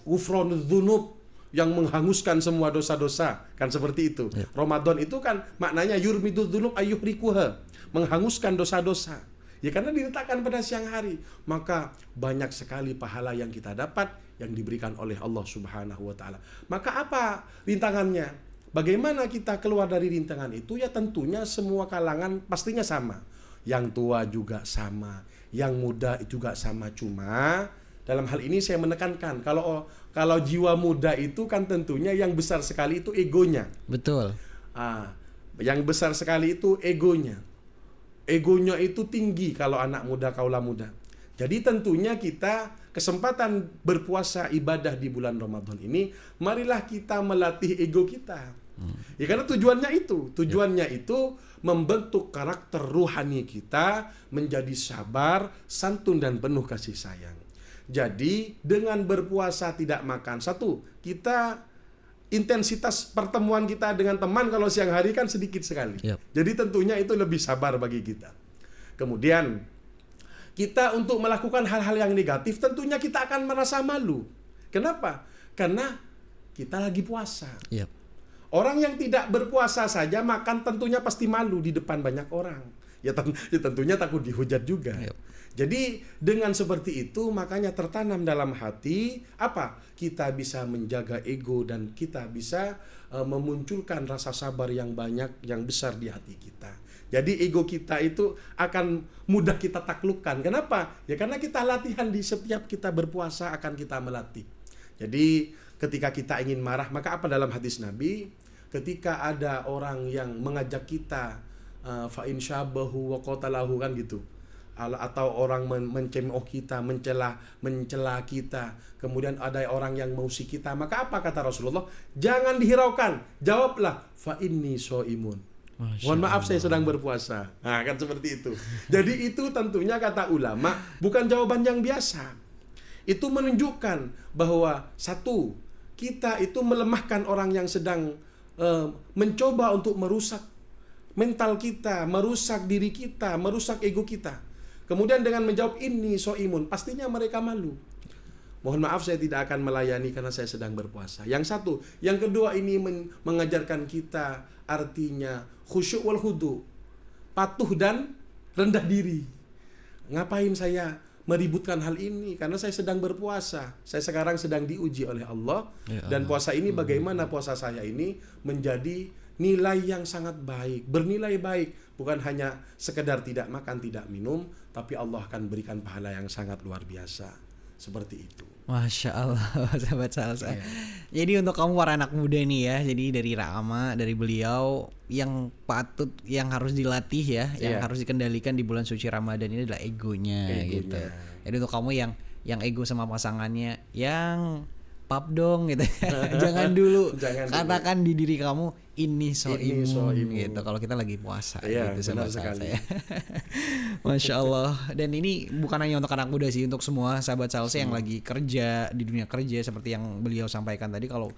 Ghufranudz Dzunub, yang menghanguskan semua dosa-dosa, kan seperti itu. Ramadan itu kan maknanya yurmidudz dzunub ayyuhrikuha, menghanguskan dosa-dosa. Ya karena diletakkan pada siang hari, maka banyak sekali pahala yang kita dapat yang diberikan oleh Allah Subhanahu wa taala. Maka apa rintangannya? Bagaimana kita keluar dari rintangan itu? Ya tentunya semua kalangan pastinya sama. Yang tua juga sama, yang muda juga sama, cuma dalam hal ini saya menekankan kalau jiwa muda itu kan tentunya yang besar sekali itu egonya. Betul. Yang besar sekali itu egonya. Egonya itu tinggi kalau anak muda, kaula muda. Jadi tentunya kita kesempatan berpuasa ibadah di bulan Ramadan ini, marilah kita melatih ego kita. Ya karena tujuannya itu membentuk karakter ruhani kita menjadi sabar, santun dan penuh kasih sayang. Jadi dengan berpuasa tidak makan, satu, kita intensitas pertemuan kita dengan teman kalau siang hari kan sedikit sekali. Jadi tentunya itu lebih sabar bagi kita. Kemudian kita untuk melakukan hal-hal yang negatif tentunya kita akan merasa malu. Kenapa? Karena kita lagi puasa. Orang yang tidak berpuasa saja makan tentunya pasti malu di depan banyak orang. Ya tentunya takut dihujat juga. Jadi dengan seperti itu makanya tertanam dalam hati kita bisa menjaga ego dan kita bisa memunculkan rasa sabar yang banyak, yang besar di hati kita. Jadi ego kita itu akan mudah kita taklukkan. Kenapa? Ya karena kita latihan di setiap kita berpuasa akan kita melatih. Jadi ketika kita ingin marah, maka apa dalam hadis Nabi? Ketika ada orang yang mengajak kita fa in syabahu wa qatalahu kan gitu. Atau orang mencemooh kita, mencela kita, kemudian ada orang yang mengusik kita, maka apa kata Rasulullah? Jangan dihiraukan, jawablah fa inni shaimun. Mohon maaf saya sedang berpuasa. Nah, kan seperti itu. Jadi itu tentunya kata ulama bukan jawaban yang biasa. Itu menunjukkan bahwa satu, kita itu melemahkan orang yang sedang mencoba untuk merusak mental kita, merusak diri kita, merusak ego kita. Kemudian dengan menjawab ini soimun, pastinya mereka malu. Mohon maaf saya tidak akan melayani karena saya sedang berpuasa. Yang satu, yang kedua ini mengajarkan kita artinya khusyuk wal khudu, patuh dan rendah diri. Ngapain saya meributkan hal ini? Karena saya sedang berpuasa. Saya sekarang sedang diuji oleh Allah. Dan puasa ini bagaimana puasa saya ini menjadi nilai yang sangat baik, bernilai baik, bukan hanya sekedar tidak makan, tidak minum, tapi Allah akan berikan pahala yang sangat luar biasa. Seperti itu. Masya Allah, sahabat salsa. Jadi untuk kamu para anak muda nih ya, jadi dari Rama, dari beliau yang patut, yang harus dilatih ya, yang harus dikendalikan di bulan suci Ramadan ini adalah egonya. Gitu. Jadi untuk kamu yang ego sama pasangannya, yang pap dong gitu. Jangan dulu. Katakan di diri kamu ini soimun gitu. Kalau kita lagi puasa gitu sahabat salsa. Masya Allah. Dan ini bukan hanya untuk anak muda sih, untuk semua sahabat salsa yang lagi kerja di dunia kerja seperti yang beliau sampaikan tadi. Kalau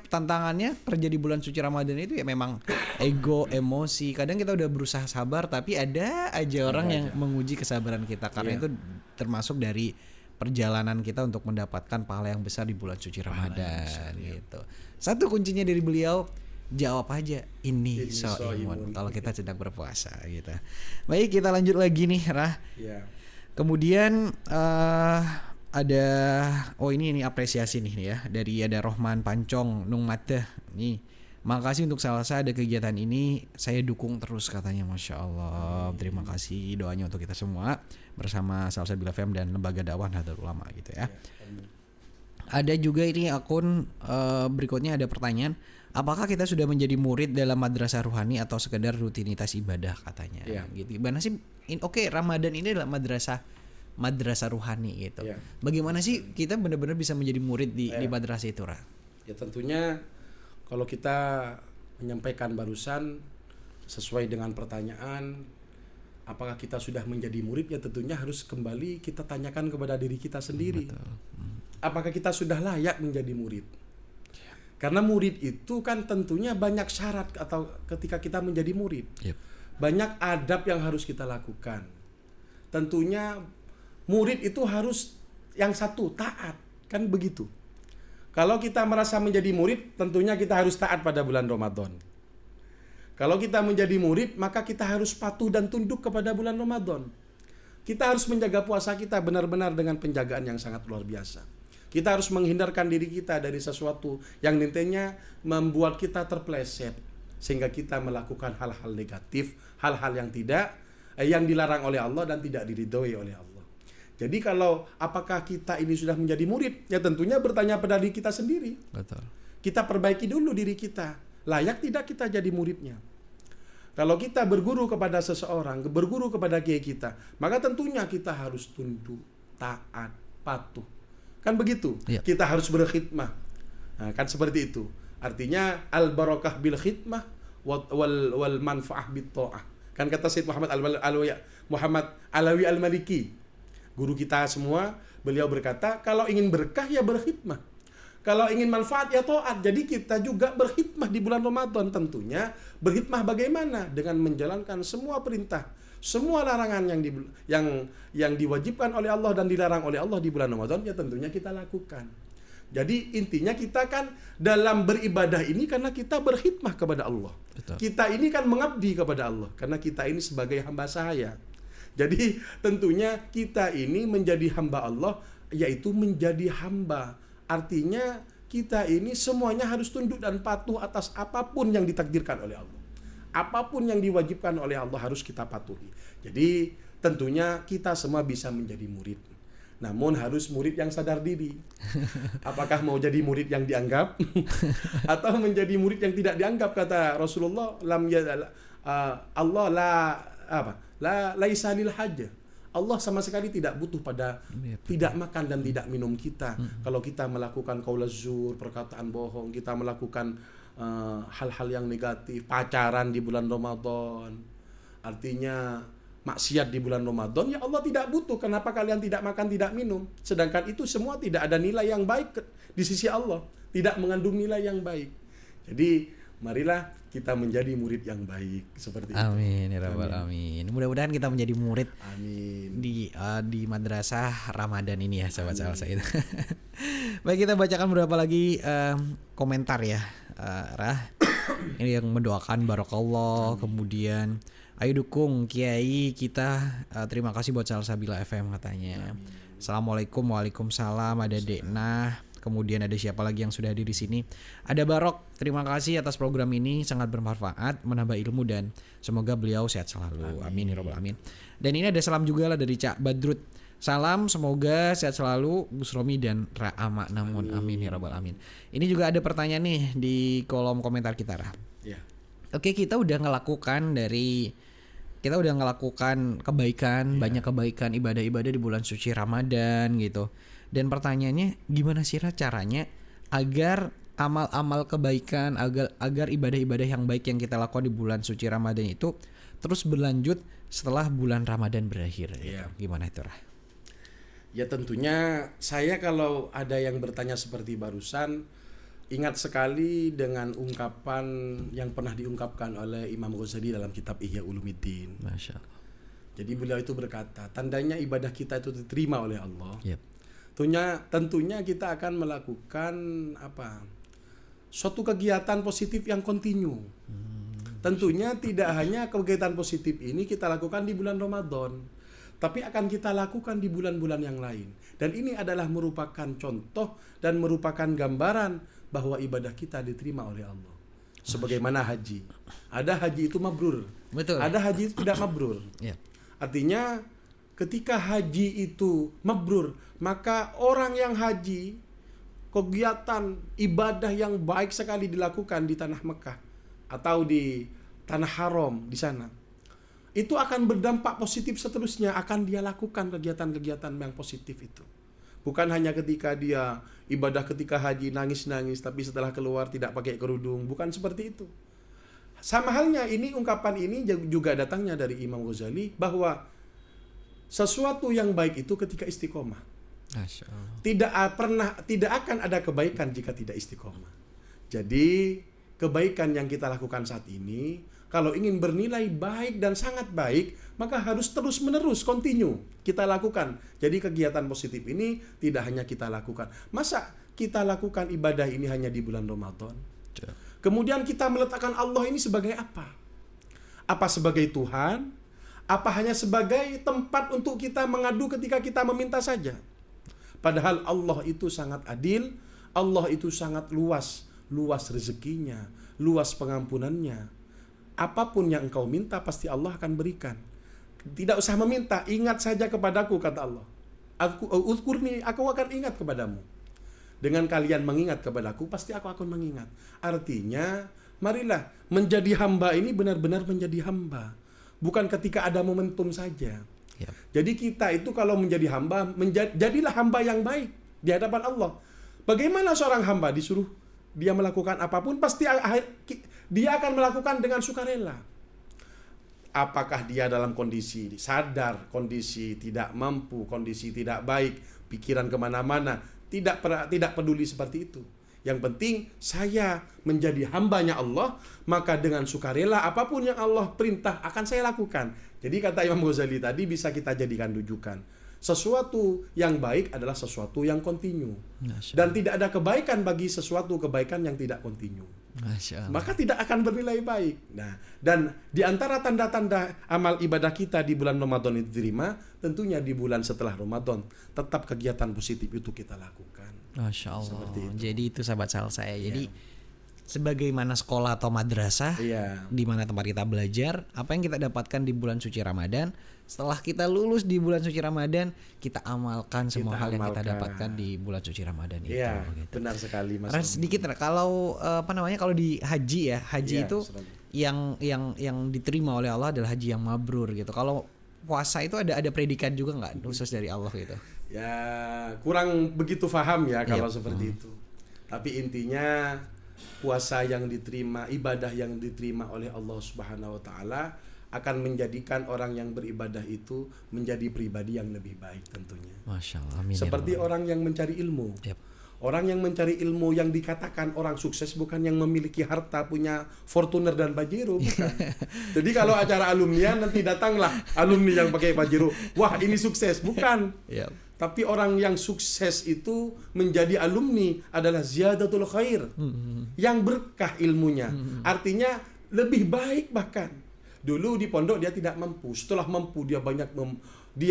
tantangannya kerja di bulan suci Ramadan itu ya memang ego, emosi. Kadang kita udah berusaha sabar tapi ada aja orang yang menguji kesabaran kita. Karena itu termasuk dari perjalanan kita untuk mendapatkan pahala yang besar di bulan suci Ramadan gitu. Satu kuncinya dari beliau, jawab aja ini soimun kalau kita sedang berpuasa gitu. Baik, kita lanjut lagi nih Rah. Kemudian ada ini apresiasi nih ya dari ada Rohman Pancong Nung Madah nih. Makasih untuk Salsa ada kegiatan ini, saya dukung terus katanya. Masya Allah. Terima kasih doanya untuk kita semua bersama Salsabil FM dan Lembaga Dakwah Nahdlatul Ulama gitu ya. Ada juga ini akun berikutnya ada pertanyaan, apakah kita sudah menjadi murid dalam madrasah ruhani atau sekedar rutinitas ibadah katanya. Gitu. Gimana sih? Ramadan ini adalah madrasah ruhani gitu. Bagaimana sih kita benar-benar bisa menjadi murid di madrasah itu, Ra? Ya tentunya kalau kita menyampaikan barusan sesuai dengan pertanyaan, apakah kita sudah menjadi murid? Ya tentunya harus kembali kita tanyakan kepada diri kita sendiri. Apakah kita sudah layak menjadi murid? Karena murid itu kan tentunya banyak syarat atau ketika kita menjadi murid. Yep. Banyak adab yang harus kita lakukan. Tentunya murid itu harus yang satu, taat. Kan begitu. Kalau kita merasa menjadi murid, tentunya kita harus taat pada bulan Ramadan. Kalau kita menjadi murid, maka kita harus patuh dan tunduk kepada bulan Ramadan. Kita harus menjaga puasa kita benar-benar dengan penjagaan yang sangat luar biasa. Kita harus menghindarkan diri kita dari sesuatu yang nantinya membuat kita terpleset, sehingga kita melakukan hal-hal negatif, hal-hal yang yang dilarang oleh Allah dan tidak diridhoi oleh Allah. Jadi kalau apakah kita ini sudah menjadi murid, ya tentunya bertanya pada diri kita sendiri. Betul. Kita perbaiki dulu diri kita, layak tidak kita jadi muridnya. Kalau kita berguru kepada seseorang, berguru kepada kiai kita, maka tentunya kita harus tunduk, taat, patuh. Kan begitu? Ya. Kita harus berkhidmah. Nah, kan seperti itu. Artinya al-barakah bil khidmah wal manfaah bit ta'ah. Kan kata Syed Muhammad Alawi Al-Maliki, guru kita semua, beliau berkata, kalau ingin berkah ya berkhidmah. Kalau ingin manfaat ya taat. Jadi kita juga berkhidmah di bulan Ramadan. Tentunya berkhidmah bagaimana? Dengan menjalankan semua perintah, semua larangan yang diwajibkan oleh Allah dan dilarang oleh Allah di bulan Ramadan, ya tentunya kita lakukan. Jadi intinya kita kan dalam beribadah ini karena kita berkhidmah kepada Allah. Betul. Kita ini kan mengabdi kepada Allah karena kita ini sebagai hamba sahaya. Jadi tentunya kita ini menjadi hamba Allah, yaitu menjadi hamba. Artinya kita ini semuanya harus tunduk dan patuh atas apapun yang ditakdirkan oleh Allah. Apapun yang diwajibkan oleh Allah harus kita patuhi. Jadi tentunya kita semua bisa menjadi murid. Namun harus murid yang sadar diri. Apakah mau jadi murid yang dianggap atau menjadi murid yang tidak dianggap? Kata Rasulullah, Allah laisa lil hajah. Allah sama sekali tidak butuh pada tidak makan dan tidak minum kita. Kalau kita melakukan qaulaz zur, perkataan bohong, kita melakukan hal-hal yang negatif, pacaran di bulan Ramadan, artinya maksiat di bulan Ramadan, ya Allah tidak butuh. Kenapa kalian tidak makan, tidak minum? Sedangkan itu semua tidak ada nilai yang baik di sisi Allah, tidak mengandung nilai yang baik. Jadi marilah kita menjadi murid yang baik seperti itu. Amin ya rabbal alamin. Mudah-mudahan kita menjadi murid Amin. di madrasah Ramadan ini ya sahabat Salsa itu. Baik, kita bacakan beberapa lagi komentar ya, Rah. Ini yang mendoakan barakallah. Kemudian ayo dukung kiai kita. Terima kasih buat Salsabila FM katanya. Assalamualaikum, waalaikumsalam. Ada Dekna. Kemudian ada siapa lagi yang sudah hadir di sini? Ada Barok. Terima kasih atas program ini, sangat bermanfaat, menambah ilmu dan semoga beliau sehat selalu. Amin ya rabbal alamin. Dan ini ada salam juga lah dari Cak Badrut. Salam, semoga sehat selalu Gus Romi dan Ra'ama namun. Amin ya rabbal alamin. Ini juga ada pertanyaan nih di kolom komentar kita, Rah. Ya. Oke, kita udah ngelakukan kebaikan, banyak kebaikan, ibadah-ibadah di bulan suci Ramadan gitu. Dan pertanyaannya, gimana sih caranya agar amal-amal kebaikan, agar ibadah-ibadah yang baik yang kita lakukan di bulan suci Ramadan itu terus berlanjut setelah bulan Ramadan berakhir gitu. Gimana itu, Rah? Ya tentunya saya kalau ada yang bertanya seperti barusan, ingat sekali dengan ungkapan yang pernah diungkapkan oleh Imam Ghazali dalam kitab Ihya Ulumuddin. Masya Allah. Jadi beliau itu berkata, tandanya ibadah kita itu diterima oleh Allah. Yep. Tentunya kita akan melakukan suatu kegiatan positif yang kontinu. Tentunya tidak hanya kegiatan positif ini kita lakukan di bulan Ramadan, tapi akan kita lakukan di bulan-bulan yang lain. Dan ini adalah merupakan contoh dan merupakan gambaran bahwa ibadah kita diterima oleh Allah. Sebagaimana haji. Ada haji itu mabrur. Betul. Ada haji itu tidak mabrur. Yep. Artinya ketika haji itu mabrur, maka orang yang haji, kegiatan ibadah yang baik sekali dilakukan di tanah Mekah atau di tanah haram di sana, itu akan berdampak positif seterusnya, akan dia lakukan kegiatan-kegiatan yang positif itu. Bukan hanya ketika dia ibadah ketika haji nangis-nangis tapi setelah keluar tidak pakai kerudung, bukan seperti itu. Sama halnya ini, ungkapan ini juga datangnya dari Imam Ghazali bahwa sesuatu yang baik itu ketika istiqomah. Tidak akan ada kebaikan jika tidak istiqomah. Jadi kebaikan yang kita lakukan saat ini, kalau ingin bernilai baik dan sangat baik, maka harus terus-menerus continue kita lakukan. Jadi kegiatan positif ini tidak hanya kita lakukan. Masa kita lakukan ibadah ini hanya di bulan Ramadan? Kemudian kita meletakkan Allah ini sebagai apa? Apa sebagai Tuhan? Apa hanya sebagai tempat untuk kita mengadu ketika kita meminta saja? Padahal Allah itu sangat adil, Allah itu sangat luas rezekinya, luas pengampunannya. Apapun yang engkau minta pasti Allah akan berikan. Tidak usah meminta, ingat saja kepadaku, kata Allah. Uzkurni, aku akan ingat kepadamu. Dengan kalian mengingat kepadaku, pasti aku akan mengingat. Artinya, marilah menjadi hamba ini benar-benar menjadi hamba. Bukan ketika ada momentum saja. Yep. Jadi kita itu kalau menjadi hamba, jadilah hamba yang baik di hadapan Allah. Bagaimana seorang hamba disuruh dia melakukan apapun, pasti dia akan melakukan dengan sukarela. Apakah dia dalam kondisi sadar, kondisi tidak mampu, kondisi tidak baik, pikiran kemana-mana, tidak peduli seperti itu. Yang penting saya menjadi hambanya Allah, maka dengan sukarela apapun yang Allah perintah akan saya lakukan. Jadi kata Imam Ghazali tadi bisa kita jadikan rujukan. Sesuatu yang baik adalah sesuatu yang kontinu. Dan tidak ada kebaikan bagi sesuatu kebaikan yang tidak kontinu. Maka tidak akan bernilai baik. Nah, dan di antara tanda-tanda amal ibadah kita di bulan Ramadan itu diterima, tentunya di bulan setelah Ramadan tetap kegiatan positif itu kita lakukan. Masya Allah. Seperti itu. Jadi itu sahabat sal saya. Jadi sebagaimana sekolah atau madrasah, di mana tempat kita belajar, apa yang kita dapatkan di bulan suci Ramadan, setelah kita lulus di bulan suci Ramadan, kita amalkan semua hal yang kita dapatkan di bulan suci Ramadan itu. Iya, gitu. benar sekali Mas. Sedikit kalau kalau di haji ya, haji itu yang diterima oleh Allah adalah haji yang mabrur gitu. Kalau puasa itu ada predikat juga nggak khusus dari Allah gitu? Ya kurang begitu paham ya kalau seperti itu. Tapi intinya puasa yang diterima, ibadah yang diterima oleh Allah Subhanahu wa taala akan menjadikan orang yang beribadah itu menjadi pribadi yang lebih baik tentunya. Masya Allah. Amin. Seperti orang yang mencari ilmu. Yep. Orang yang mencari ilmu yang dikatakan orang sukses bukan yang memiliki harta, punya Fortuner dan Pajero, bukan. Jadi kalau acara alumni nanti datanglah alumni yang pakai Pajero, wah ini sukses, bukan. Yep. Tapi orang yang sukses itu menjadi alumni adalah ziyadatul khair, yang berkah ilmunya. Artinya lebih baik bahkan. Dulu di pondok dia tidak mampu, setelah mampu dia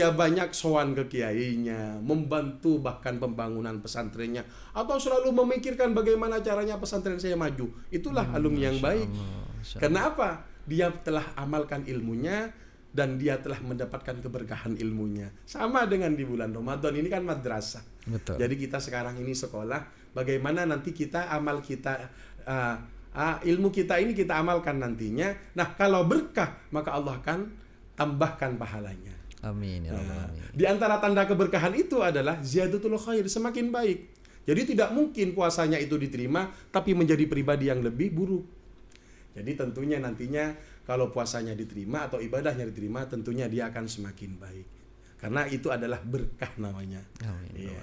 banyak sowan ke kiainya, membantu bahkan pembangunan pesantrennya, atau selalu memikirkan bagaimana caranya pesantren saya maju. Itulah alumni yang baik. Karena apa? Dia telah amalkan ilmunya dan dia telah mendapatkan keberkahan ilmunya. Sama dengan di bulan Ramadan ini kan madrasah. Betul. Jadi kita sekarang ini sekolah, bagaimana nanti kita amal kita ilmu kita ini kita amalkan nantinya. Nah, kalau berkah maka Allah akan tambahkan pahalanya. Amin ya rabbal alamin. Di antara tanda keberkahan itu adalah ziyadatul khair, semakin baik. Jadi tidak mungkin puasanya itu diterima tapi menjadi pribadi yang lebih buruk. Jadi tentunya nantinya kalau puasanya diterima atau ibadahnya diterima, tentunya dia akan semakin baik. Karena itu adalah berkah namanya. Amin. Iya.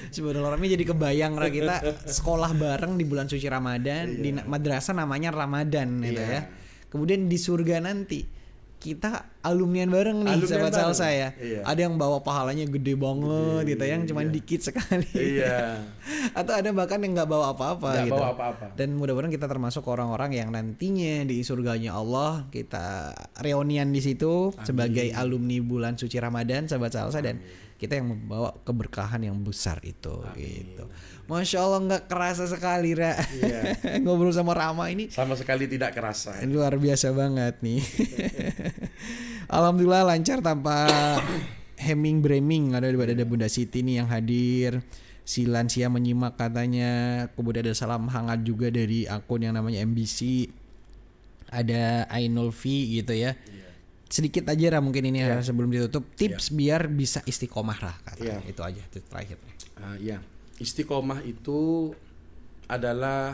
Sebenarnya jadi kebayang kita sekolah bareng di bulan suci Ramadan, di madrasah namanya Ramadan gitu ya. Kemudian di surga nanti kita alumnian bareng nih, sahabat saya. Ada yang bawa pahalanya gede banget gitu, yang cuma dikit sekali. Atau ada bahkan yang nggak bawa apa-apa gitu. Dan mudah-mudahan kita termasuk orang-orang yang nantinya di surganya Allah kita reunian di situ. Amin. Sebagai alumni bulan suci Ramadan, sahabat salsa, dan kita yang membawa keberkahan yang besar itu. Amin. Gitu. Masya Allah, nggak kerasa sekali Ra. Ngobrol sama Rama ini sama sekali tidak kerasa. Luar biasa banget nih. Alhamdulillah lancar tanpa hemming-breming. Ada Bunda Siti nih yang hadir. Si Lansia menyimak katanya. Kemudian ada salam hangat juga dari akun yang namanya MBC. Ada Ainul V gitu ya. Sedikit aja Ra mungkin ini sebelum ditutup. Tips biar bisa istiqomah Ra katanya. Itu aja, itu terakhir. Istiqomah itu adalah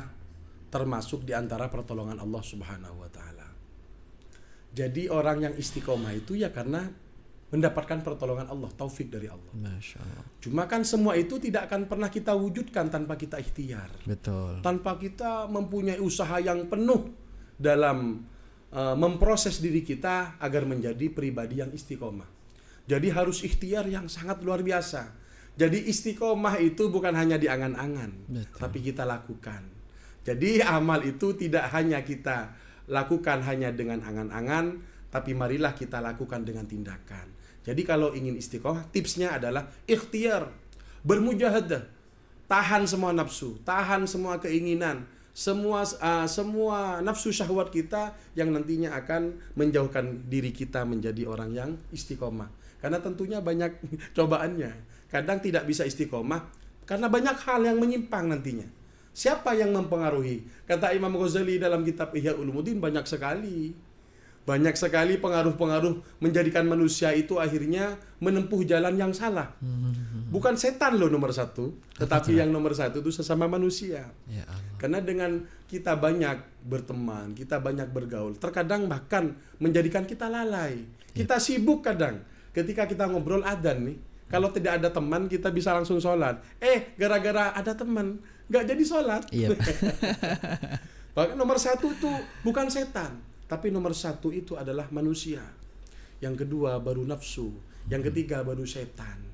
termasuk di antara pertolongan Allah Subhanahu wa taala. Jadi orang yang istiqomah itu ya karena mendapatkan pertolongan Allah, taufik dari Allah. Masya Allah. Cuma kan semua itu tidak akan pernah kita wujudkan tanpa kita ikhtiar. Betul. Tanpa kita mempunyai usaha yang penuh dalam memproses diri kita agar menjadi pribadi yang istiqomah. Jadi harus ikhtiar yang sangat luar biasa. Jadi istiqomah itu bukan hanya di angan-angan, tapi kita lakukan. Jadi amal itu tidak hanya kita lakukan hanya dengan angan-angan, tapi marilah kita lakukan dengan tindakan. Jadi kalau ingin istiqomah, tipsnya adalah ikhtiar, bermujahadah, tahan semua nafsu, tahan semua keinginan, semua nafsu syahwat kita yang nantinya akan menjauhkan diri kita menjadi orang yang istiqomah. Karena tentunya banyak cobaannya. Kadang tidak bisa istiqomah karena banyak hal yang menyimpang nantinya. Siapa yang mempengaruhi? Kata Imam Ghazali dalam kitab Ihya Ulumuddin, banyak sekali pengaruh-pengaruh menjadikan manusia itu akhirnya menempuh jalan yang salah. Bukan setan loh nomor satu, tetapi yang nomor satu itu sesama manusia. Ya Allah. Karena dengan kita banyak berteman, kita banyak bergaul, terkadang bahkan menjadikan kita lalai. Kita sibuk kadang. Ketika kita ngobrol adzan nih, kalau tidak ada teman kita bisa langsung sholat. Gara-gara ada teman, nggak jadi sholat. Iya. Bahkan nomor satu itu bukan setan, tapi nomor satu itu adalah manusia. Yang kedua baru nafsu. Yang ketiga baru setan.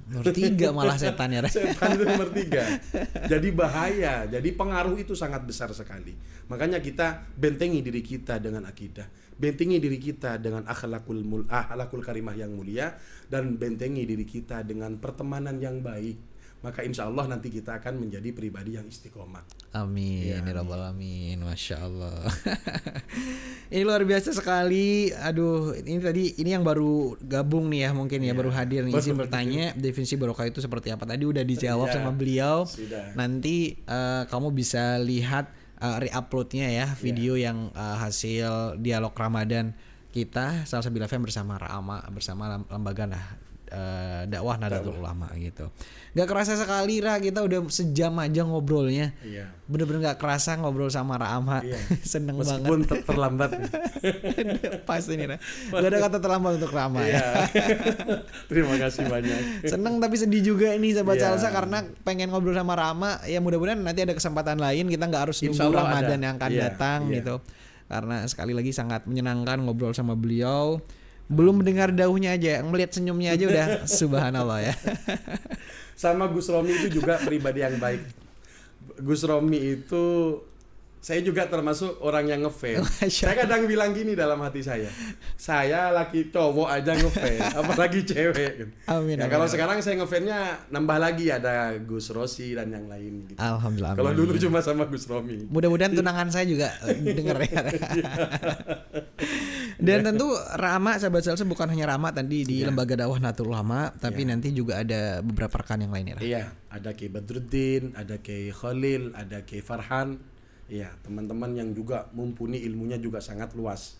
Nomor 3 malah setan ya. Setan itu nomor 3. Jadi bahaya. Jadi pengaruh itu sangat besar sekali. Makanya kita bentengi diri kita dengan akidah. Bentengi diri kita dengan akhlakul karimah yang mulia. Dan bentengi diri kita dengan pertemanan yang baik. Maka insya Allah nanti kita akan menjadi pribadi yang istiqomah. Amin Ya, ya rabbal alamin. Masya Allah. Ini luar biasa sekali. Aduh, ini yang baru gabung nih ya, mungkin ya, baru hadir nih. Izin bertanya, definisi barokah itu seperti apa? Tadi udah dijawab sama beliau. Sudah. Nanti kamu bisa lihat re-uploadnya ya, video yang hasil dialog Ramadan kita Salsabil FM bersama Ra'ama, bersama lembaga dakwah Nahdlatul Ulama gitu. Gak kerasa sekali kita udah sejam aja ngobrolnya. Iya. Bener-bener gak kerasa ngobrol sama Ra'ama. Iya. Seneng Meskipun banget. terlambat. Pas ini gak ada kata terlambat untuk Ra'ama ya. Iya. Terima kasih banyak. Seneng tapi sedih juga nih sahabat Iya. Salsa, karena pengen ngobrol sama Ra'ama. Ya mudah-mudahan nanti ada kesempatan lain, kita gak harus Insya nunggu Allah Ramadan ada. yang akan Iya, datang iya. gitu. Karena sekali lagi sangat menyenangkan ngobrol sama beliau. Belum mendengar dauhnya aja, melihat senyumnya aja udah subhanallah ya. Sama Gus Romi itu juga pribadi yang baik. Gus Romi itu saya juga termasuk orang yang ngefans. Masya Saya kadang bilang gini dalam hati saya laki cowok aja ngefans, apalagi cewek. Amin, Ya, amin, kalau amin. sekarang saya ngefansnya nambah lagi, ada Gus Rosi dan yang lain. Gitu. Alhamdulillah. Kalau amin. dulu cuma sama Gus Romi. Mudah-mudahan tunangan saya juga denger ya. Dan tentu Ra'ama sahabat Salsa bukan hanya Ra'ama tadi di lembaga dakwah Nahdlatul Ulama, tapi nanti juga ada beberapa rekan yang lain ya. Iya, ada Kiai Badruddin, ada Kiai Khalil, ada Kiai Farhan. Iya, teman-teman yang juga mumpuni, ilmunya juga sangat luas.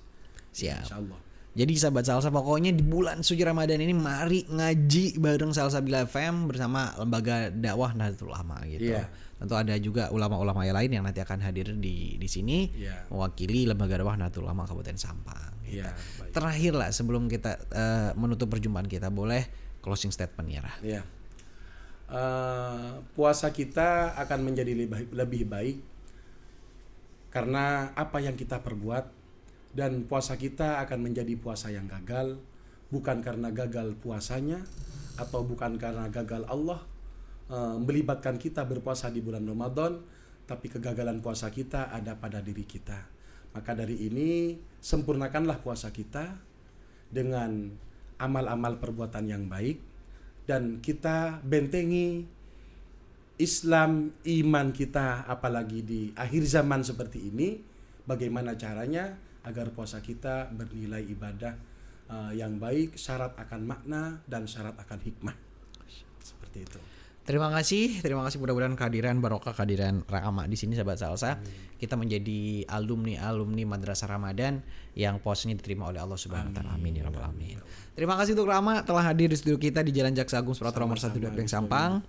Siap. Insyaallah. Jadi sahabat Salsa, pokoknya di bulan suci Ramadan ini mari ngaji bareng Salsabil FM bersama lembaga dakwah Nahdlatul Ulama gitu. Iya. Tentu ada juga ulama-ulama yang lain yang nanti akan hadir di sini Iya. mewakili lembaga dakwah Nahdlatul Ulama Kabupaten Sampang. Gitu. Iya, baik. Terakhir lah sebelum kita menutup perjumpaan kita, boleh closing statement ya. Iya. Puasa kita akan menjadi lebih baik karena apa yang kita perbuat, dan puasa kita akan menjadi puasa yang gagal bukan karena gagal puasanya atau bukan karena gagal Allah melibatkan kita berpuasa di bulan Ramadan, tapi kegagalan puasa kita ada pada diri kita. Maka dari ini sempurnakanlah puasa kita dengan amal-amal perbuatan yang baik, dan kita bentengi Islam, iman kita, apalagi di akhir zaman seperti ini. Bagaimana caranya agar puasa kita bernilai ibadah yang baik, syarat akan makna dan syarat akan hikmah. Seperti itu. Terima kasih mudah-mudahan kehadiran barokah kehadiran Ra'ama di sini sahabat Salsa. Kita menjadi alumni Madrasah Ramadan yang puasanya diterima oleh Allah Subhanahu wa taala. Amin ya rabbal alamin. Terima kasih untuk Ra'ama telah hadir di studio kita di Jalan Jaksa Agung Suprapto nomor 1 Depok Sampang.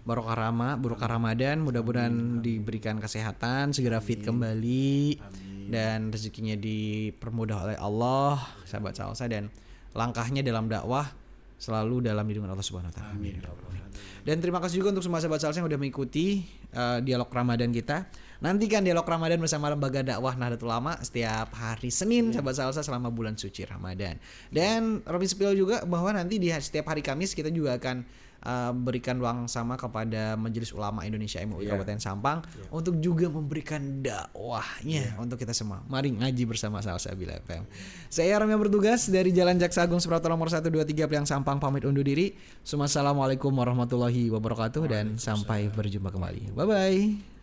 Barokah Rama, barokah Ramadan, mudah-mudahan diberikan kesehatan, segera fit kembali, dan rezekinya dipermudah oleh Allah, sahabat Salsa. Dan langkahnya dalam dakwah selalu dalam lindungan Allah Subhanahu wa taala. Amin. Dan terima kasih juga untuk semua sahabat Salsa yang udah mengikuti dialog Ramadan kita. Nantikan dialog Ramadan bersama Lembaga Dakwah Nahdlatul Ulama setiap hari Senin sahabat Salsa selama bulan suci Ramadan. Dan Romi Spill juga bahwa nanti di setiap hari Kamis kita juga akan berikan ruang sama kepada Majelis Ulama Indonesia MUI Kabupaten Sampang untuk juga memberikan dakwahnya untuk kita semua. Mari ngaji bersama Salsabil FM. Saya Romi yang bertugas dari Jalan Jaksa Agung Suprapto nomor 123 Priang Sampang pamit undur diri. Assalamualaikum warahmatullahi wabarakatuh dan sampai berjumpa kembali. Bye bye.